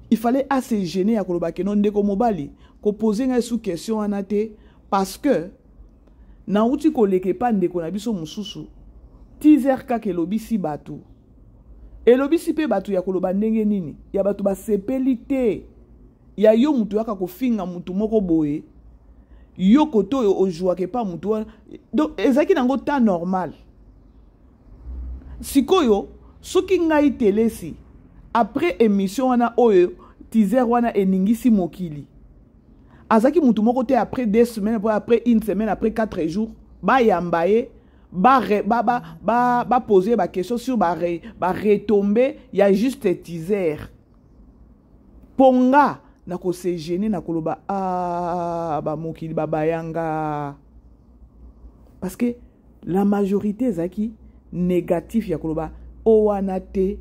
Il fallait assez gêner à koloba ke non ndeko mobali ko poser ngai sous question anate parce que na uti ko leke pa ndeko na biso mususu teaser ka ke lobisi batu et lobisi pe batu ya koloba ndenge nini ya batu ba sepelite ya yo mutu yaka ko finga mutu moko boye yo koto yo ojua ke pa mutu donc ezaki nango ta normal sikoyo soki ngai telesi après émission wana oyo teaser wana eningisi mokili azaki mutu moko te après 2 semaines après 1 semaine après 4 jours ba yambaye ba poser ba question sur ba retomber ya juste teaser ponga na ko se gêner na koloba ba mokili ba bayanga parce que la majorité zaki négatif ya koloba o wana te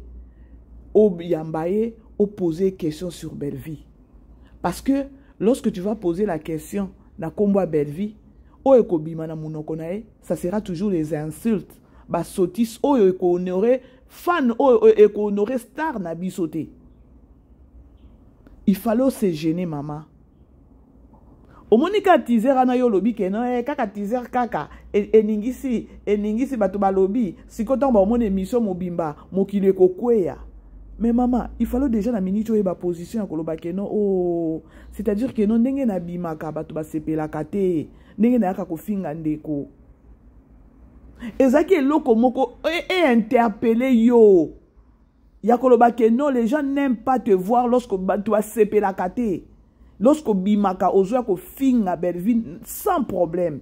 o yambaye o poser question sur belle vie parce que lorsque tu vas poser la question na kombo belle vie o ekobima na munoko nae ça sera toujours les insultes ba sotis o honorer fan o honorer star na bisoté. Il fallait se gêner maman. Au monika teaser ana yo lobi ke non kaka teaser kaka eningisi batu ba lobi sikoto ba mon émission mobimba mokile kokweya. Mais maman, il fallait déjà la minute où ba position ko loba ke non oh c'est-à-dire que non ndenge na bimaka batu ba sepela kate ndenge na yaka ko finga ndeko. Ezaki eloko moko et interpeller yo. Yakoloba ke non, les gens n'aiment pas te voir lorsque tu as sepé la kate. Lorsque bimaka ozoya ko finga belvin sans problème.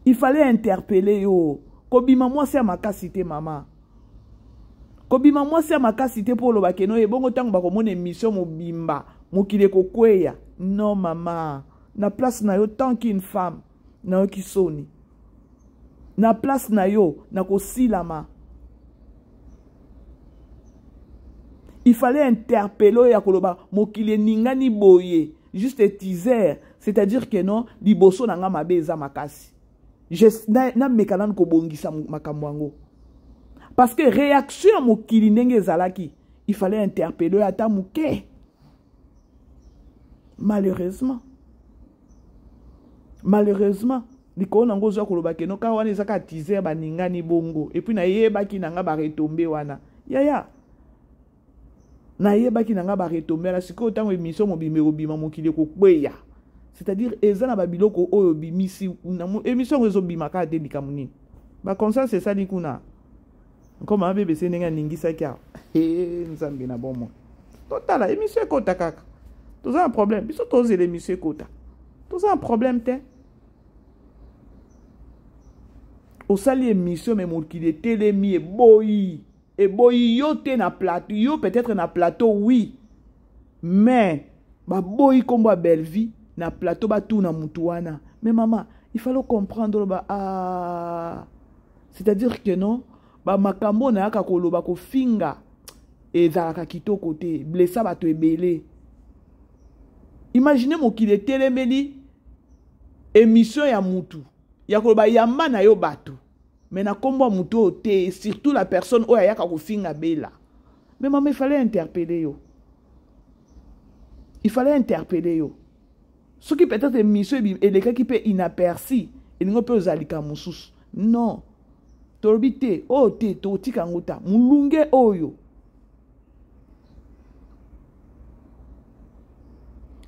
Il fallait interpeller yo. Ko bima moi c'est ma cité maman. Ko bima moi c'est ma cité pour lo bakeno e bongo tango ba ko mon émission mo bimba, mo kile ko kweya. Non maman, na place na yo tant qu'une femme, na yo ki soni. Na place na yo na ko silama. Il fallait interpeller yakoloba mokile ningani boye juste teaser c'est-à-dire que non liboso nanga mabeza makasi je na mekanan ko bongisa makamwango parce que réaction mokili ndenge zalaki il fallait interpeller ata muke malheureusement liko nango zo koloba ke no ka wana ezaka teaser baningani bongo et puis na yebaki nanga ba retomber wana ya na yebaki nanga ba retomber la siko tango émission mobimé obima mokili ko kweya c'est-à-dire ezana ba biloko oyo bimisi na émission rezo bimaka te likamuni ba conscience c'est ça likuna comme un bébé c'est ninga ningisa kya nzambe na bomo total émission kota kaka tout ça un problème biso toze l'émission kota tout ça un problème te au sali émission mais mokili telemi e boyi. Et boy yo te na plateau, yo peut-être na plateau oui. Mais ba boy comme belle vie na plateau ba tout na mutuana. Mais maman, il fallait comprendre ba c'est-à-dire que non, ba makambo na yaka koloba ko finga et zalaka kitoko te, blessa ba to ebele. Imaginez mo kile telemeli émission ya mutu. Ya koloba yamba na yo batu. Mais na kombo muto te surtout la personne oya yaka ko finga bela. Mais maman il fallait interpeller yo. Il fallait interpeller yo. Ce qui peut-être émission et les cas qui peut inaperçu et n'ont pas zalika musus. Non. Torbite o te to tikangota mulunge oyo.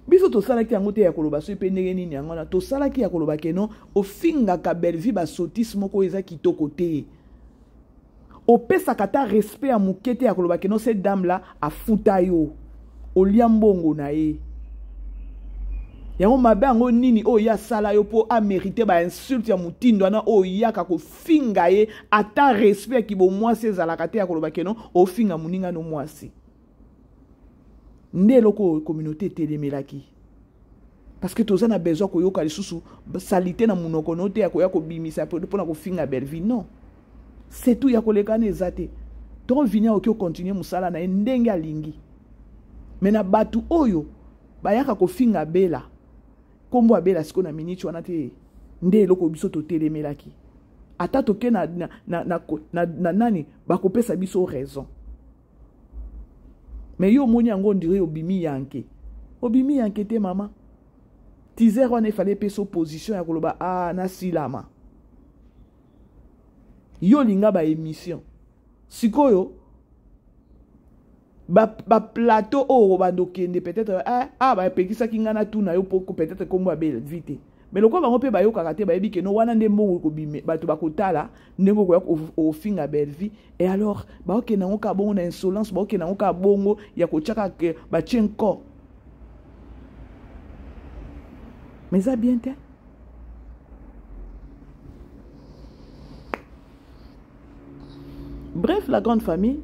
Biso to sala ki yango te ya koloba so pe ndenge nini yango na to sala ki ya koloba ke non o finga ka belvi ba sotis moko eza kitoko te o pesa kata respect a mukete ya koloba ke non cette dame là a futa yo o liambongo na ye yango mabe yango nini oyo ya sala yo po a mérité ba insulte ya mutindo wana oyo ya ka ko finga ye ata respect ki bo mwasi ezalaka te ya koloba keno o finga muninga no mwasi nde loko communauté telemelaki parce que toza na besoin ko yoka lisusu salité na munoko no te ya ko bimisa po na ko finga belle vie non c'est tout ya koleka na ezate to vinya okyo continuer musala na ndenge alingi mais na batu oyo bayaka ko finga bela kombo abela siko na minute wana te nde eloko biso totelemelaki ata toke na nani bakopesa biso raison mais yo moni yango ndire obimi yanke te mama tizer wana ifale peso position ya koloba na silama yo linga ba émission sikoyo ba plateau o bandokende peut-être ba pekisa kingana tuna yo poko peut-être kombo abel vite mais lokwa bango pe ba yo kakate ba yebi ke no wana nde mbongo ko bime bato bakotala ndeko ko o finga belle vie et alors ba oke na ngoka bongo na insolence ba oke na ngoka bongo ya ko chaka ke ba tchenko mais ça bien te bref la grande famille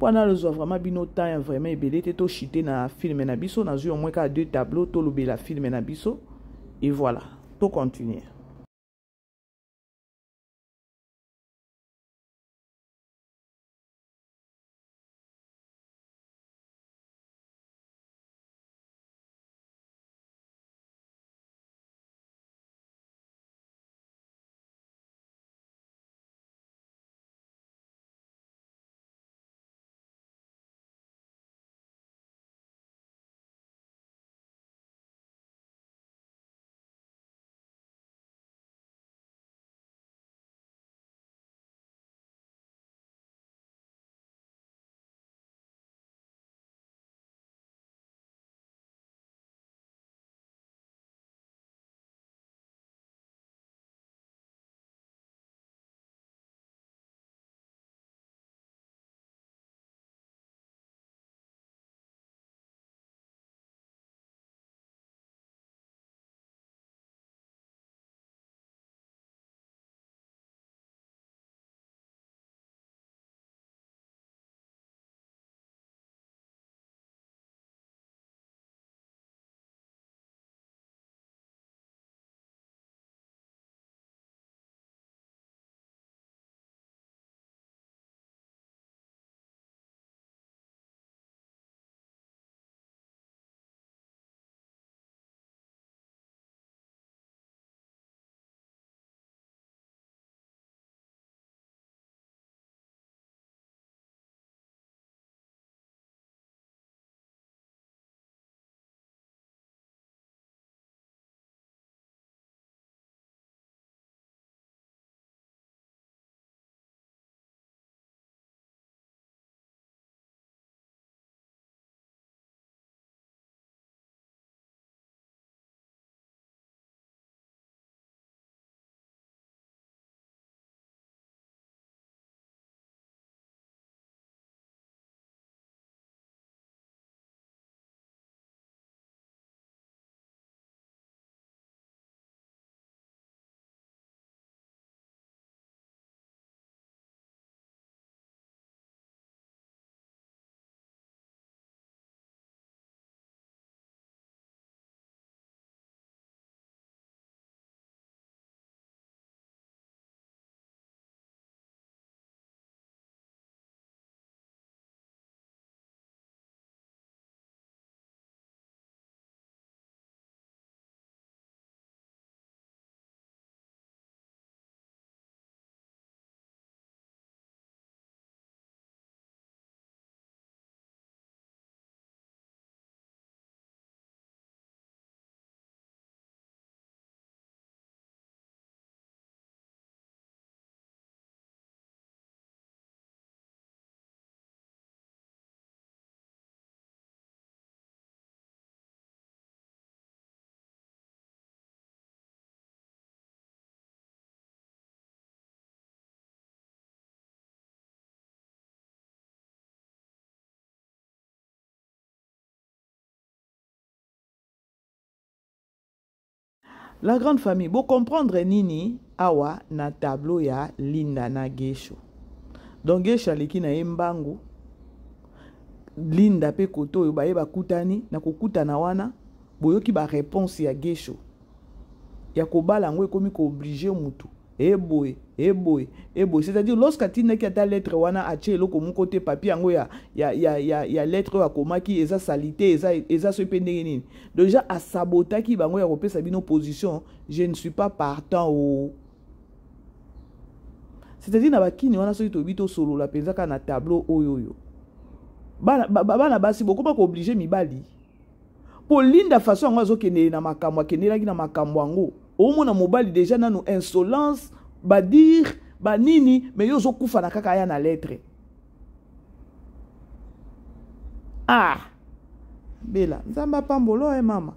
pendant le soir vraiment bino temps vraiment ebele te to chité na film na biso na au moins ka 2 tableaux to lobe la film na biso et voilà to continuer La grande famille, vous comprendre nini awa na tableau ya Linda na Gesho. Donc Gesho aleki na mbangu Linda pe koto yo baye bakutani na kokutana wana boyoki ba réponse ya Gesho. Ya kobala ngo ekomi ko obliger mutu. Eboy. C'est-à-dire lorsque tu n'as qu'à lettre wana ache loko mon côté papier ngo ya lettre wa komaki eza salité eza so pendenge nini. Déjà à sabotaki bango ya kopesa bino position, je ne suis pas partant au. C'est-à-dire na bakini wana so itobito solo la penzaka na tableau oyoyo. Bana basi beaucoup pas obligé mibali. Pour Linda façon ngo azokende na makambo akendelaki na makambo ngo. Omona mobali déjà nanu insolence ba dire ba nini mais yo zo kufa na kaka ya na lettre. Ah bela nzamba pambolo mama.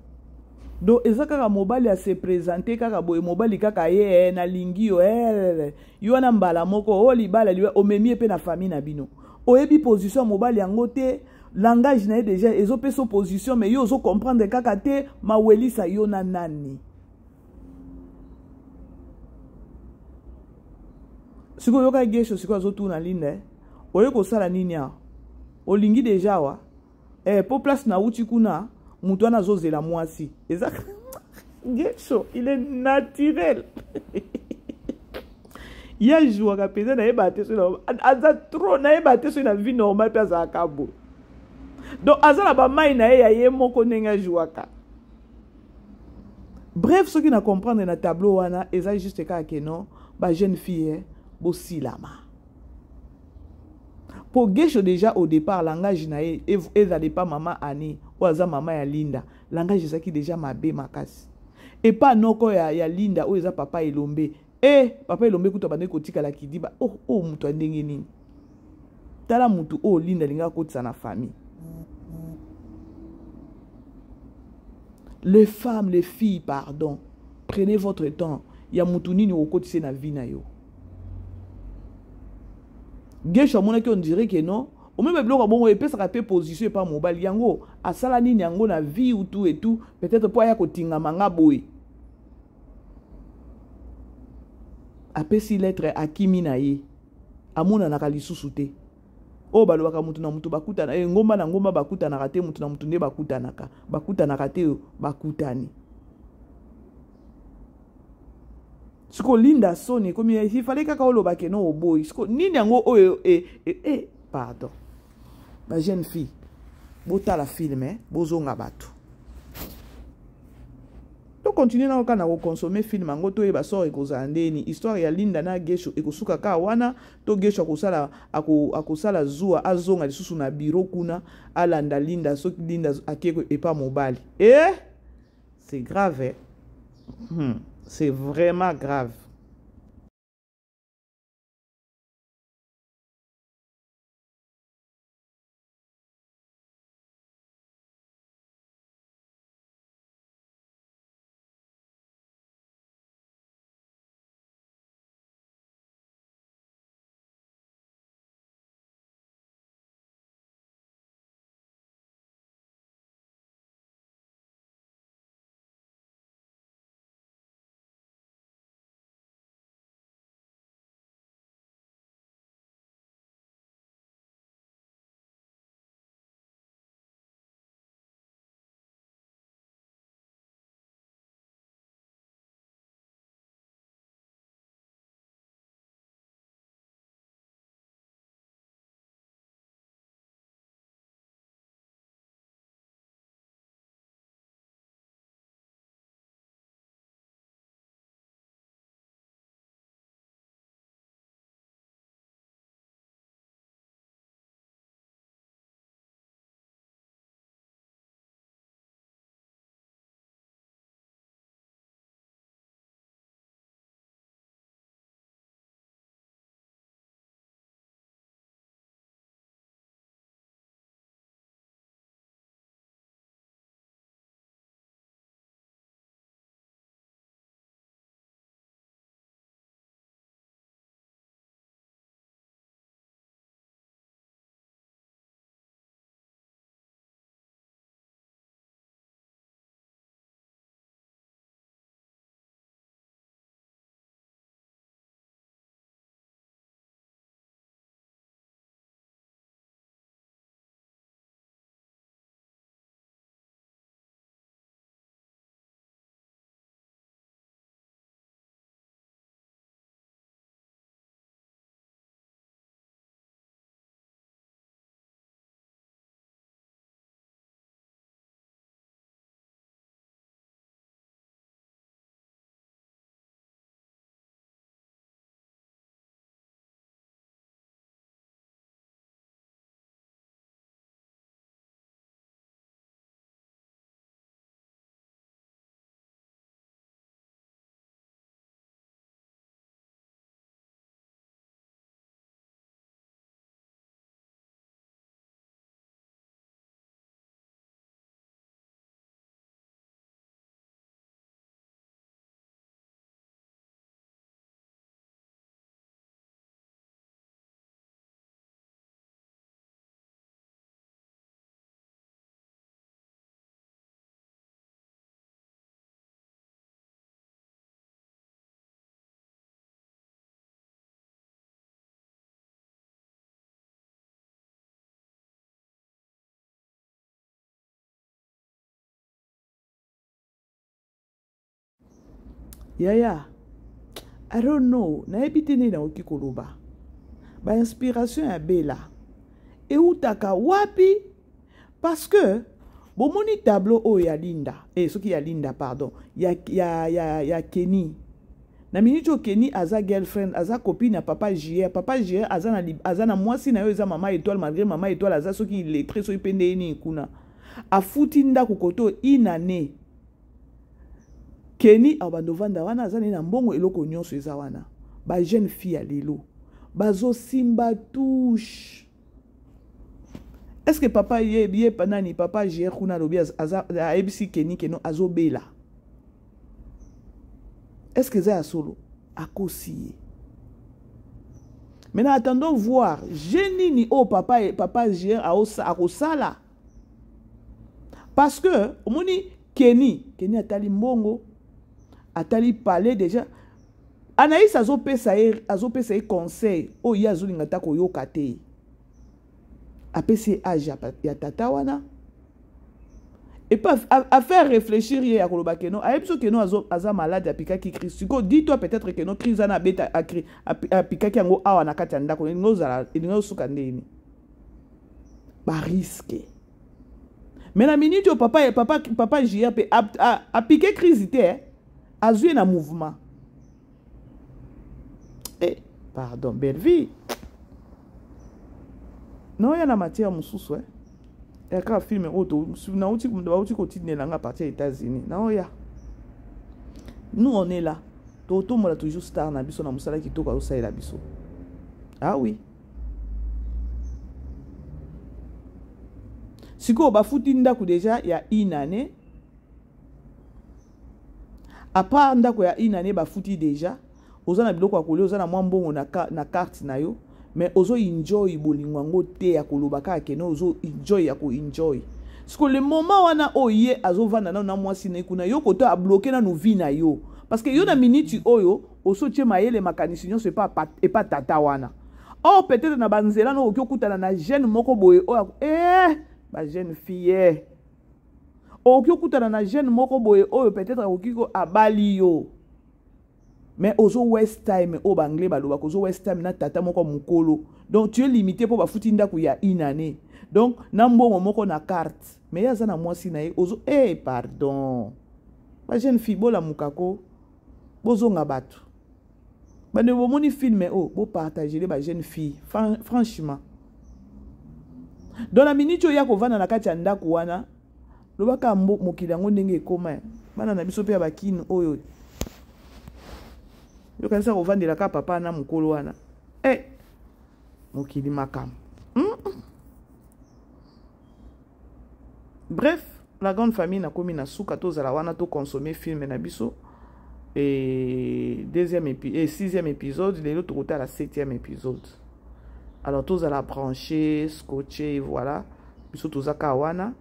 Do ezaka mobali a se présenter kaka boye mobali kaka ye na lingi yo na mbala moko o libala liwe omemie pe na famille na bino. Oyebi position mobali yango te langage na déjà ezo pe so position mais yo zo comprendre kaka te mawelisa yo na nani. Siko yoka Gesho siko azotu na Linda oyo kosala nini a olingi deja wa po place na uti kuna mutu ana zozela mwasi eza Gesho il est naturel ya joua ka pesa na yeba te so na aza trop na yeba te so na vie normale pe aza kabo donc aza na ba mai na ya ye moko nenga jouaka. Bref ce qui na comprendre na tableau wana eza juste ka ke non ba jeune fille Bosilama. Pour Gesho déjà au départ langage na et ezali pas maman Ani ou aza maman ya Linda langage ça qui déjà mabe makasi et pas noko ya Linda ou eza papa Elombe papa Elombe kuta bande kotika la kidiba mutu ndenge nini tala mutu Linda linga kotisa na famille. Les femmes, les filles, pardon, prenez votre temps. Ya mutu nini okotise na vie na yo. Gesho mona ki on dirait que non au même bloc bon et pesa pe position pas mobile yango asala nini yango na vie ou tout et tout peut-être pour ya kotinga manga boy apesi lettre akimi na ye amona na kalisusu te o balobaka mutu na mutu bakutana ngomba na ngomba bakutana kate mutu na mutu nde bakutana kate bakutani. Siko Linda Sony comme il fallait kaka oloba ke no oboy siko nini yango oyo pardon ba jeune fille bota la film bozonga bato to continuer na okana ko consommer film yango to eba so ekozala ndeni histoire ya Linda na Gesho ekosuka ka wana to Gesho akosala zuwa azonga lisusu na bureau kuna alanda Linda soki Linda akeko epa mobali c'est grave c'est vraiment grave. Yaya, I don't know. Na ebitene na oki koloba. Ba inspiration ya bela. Et utaka wapi? Parce que bon moni tableau o ya Linda. Ce qui ya Linda pardon. Ya Kenny. Na minute Kenny aza girlfriend, aza copine à papa JR. Papa JR azana mwasi na yo eza mama étoile malgré mama étoile aza soki il est très so ipende ni kuna. A futinda kukoto inane. Kenny abandovanda wana azana na mbongo eloko nyonso eza wana. Ba jeune fille à lelo. Bazo simba touche. Est-ce que papa yé panani papa JR kuna lobi aza ABC Kenny keno azobela? Est-ce que c'est à solo? À cosiller. Maintenant, attendons voir. Génie au papa JR à Osala. Parce que, au moni, Kenny a tali mbongo, a tali parler déjà. Anaïs a zopé conseil. Oh, ya zolinga ko yo kate. A pc âge ya tatawana. Et pas à faire réfléchir hier à Koloba Keno. A epso Keno aza malade à Pika qui crie. Dis-toi peut-être que no crise na beta à Pika qui ango awa na kati ndako. Ngo sukandeni. Ba risque. Mais la minute au papa JRP a piqué crise a joué na mouvement. Eh, pardon, belle vie. Non, il y a la matière mususu Il y a un film auto. À partir des États-Unis. Nous, on est là. Toto, on a toujours star na biso na musala qui toka osa la biso. Ah oui. Si ko ba futi ndako déjà il y a une année. À part ndako ya une année ba futi déjà. Oza na biloko akole oza na mwambongo na carte na yo. Mais ozo enjoy bolingwango te ya kolobaka keno ozo enjoy ya ko enjoy. Parce que le moment wana oye azovana na mwasi na kuna yo koto a bloquer na no vie na yo. Parce que yo na minute oyo oso tie mayele makanisation c'est pas tata wana. Or peut-être na banzela no okokutana na jeune moko boye oyo ba jeune fille. Okokutana na jeune moko boye oyo peut-être okiko abali yo. Mais ozo West Time au banglais baloba ozo West Time na tata moko mukolo. Donc tu es limité pour ba futinda ku ya une année. Donc nambo moko na carte. Mais ya za na mwasi na ozo pardon. Ba jeune fille bola mukako bozo ngabatu. Ba ne bo moni film bo partager les ba jeune fille franchement. Dans la minute ya ko vana na kati ya ndako wana lobaka mokili ngo ndenge ekoma. Bana na biso pe ba kin oyo. Yo kanisa kovandela ka papa na mukolo wana. Mokili makam. Bref, la grande famille na komi na suka to zala wana to consommer film na biso. Et sixième épisode, les autres côté à la 7e épisode. Alors tous à la brancher, scotcher, voilà. Biso tozaka wana.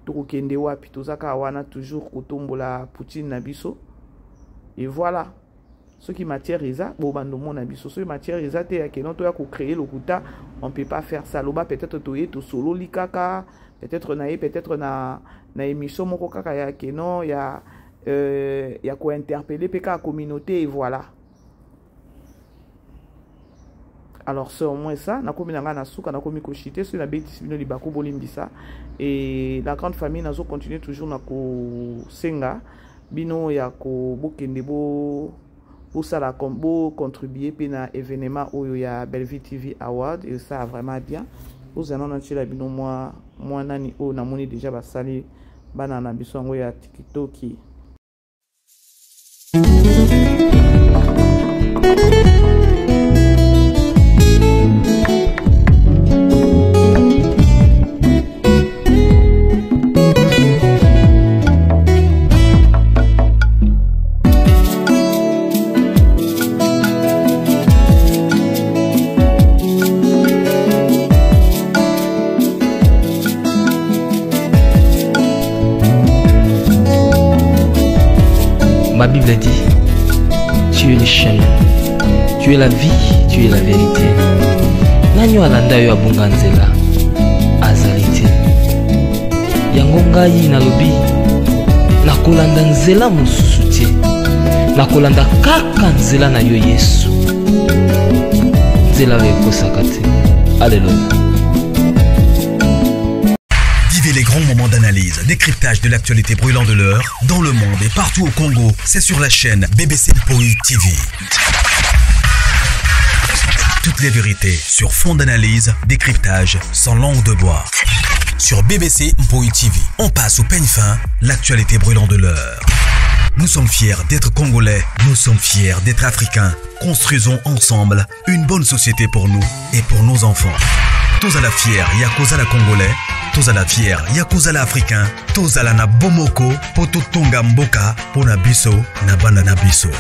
To kende wapi tozaka wana toujours kotombola Poutine na biso. Et voilà. Ce qui matière isa bobando mon abiso ce matière isa te ya kenon to ya ko créer le kuta on peut pas faire ça loba peut-être to solo likaka peut-être na émission moko kaka ya kenon ya ko interpeller peka communauté et voilà. Alors c'est au moins ça na komi na suka na komi ko chiter sur la bêtise bino libako bolimbisa et la grande famille nazo continuer toujours na ko senga bino ya ko bokende pour ça la combo contribuer pena événement où il y a Bellevue TV Award et ça vraiment bien vous allons en tirer bino moi nani o na moni déjà basali bana na biso ngo ya TikTok. Ma Bible dit, tu es le chemin, tu es la vie, tu es la vérité. Nanyo alanda yo abunga nzela azalite. Yango ngai nalobi nakolanda nzela mosusu te. nakolanda kaka nzela na yo Yesu, nzela oyo ekosaka te. Alléluia. Vivez les grands moments d'analyse, décryptage de l'actualité brûlante de l'heure, dans le monde et partout au Congo. C'est sur la chaîne BBC Mpoi TV. Toutes les vérités sur fond d'analyse, décryptage sans langue de bois. Sur BBC Mpoi TV, on passe au peigne fin, l'actualité brûlante de l'heure. Nous sommes fiers d'être Congolais, nous sommes fiers d'être Africains. Construisons ensemble une bonne société pour nous et pour nos enfants. Tous à la fière, Yakozala Congolais. Tous à la fière, Yakozala Africain. Tous à la na bomoko, poto tonga mboka, pona biso, na banda na biso.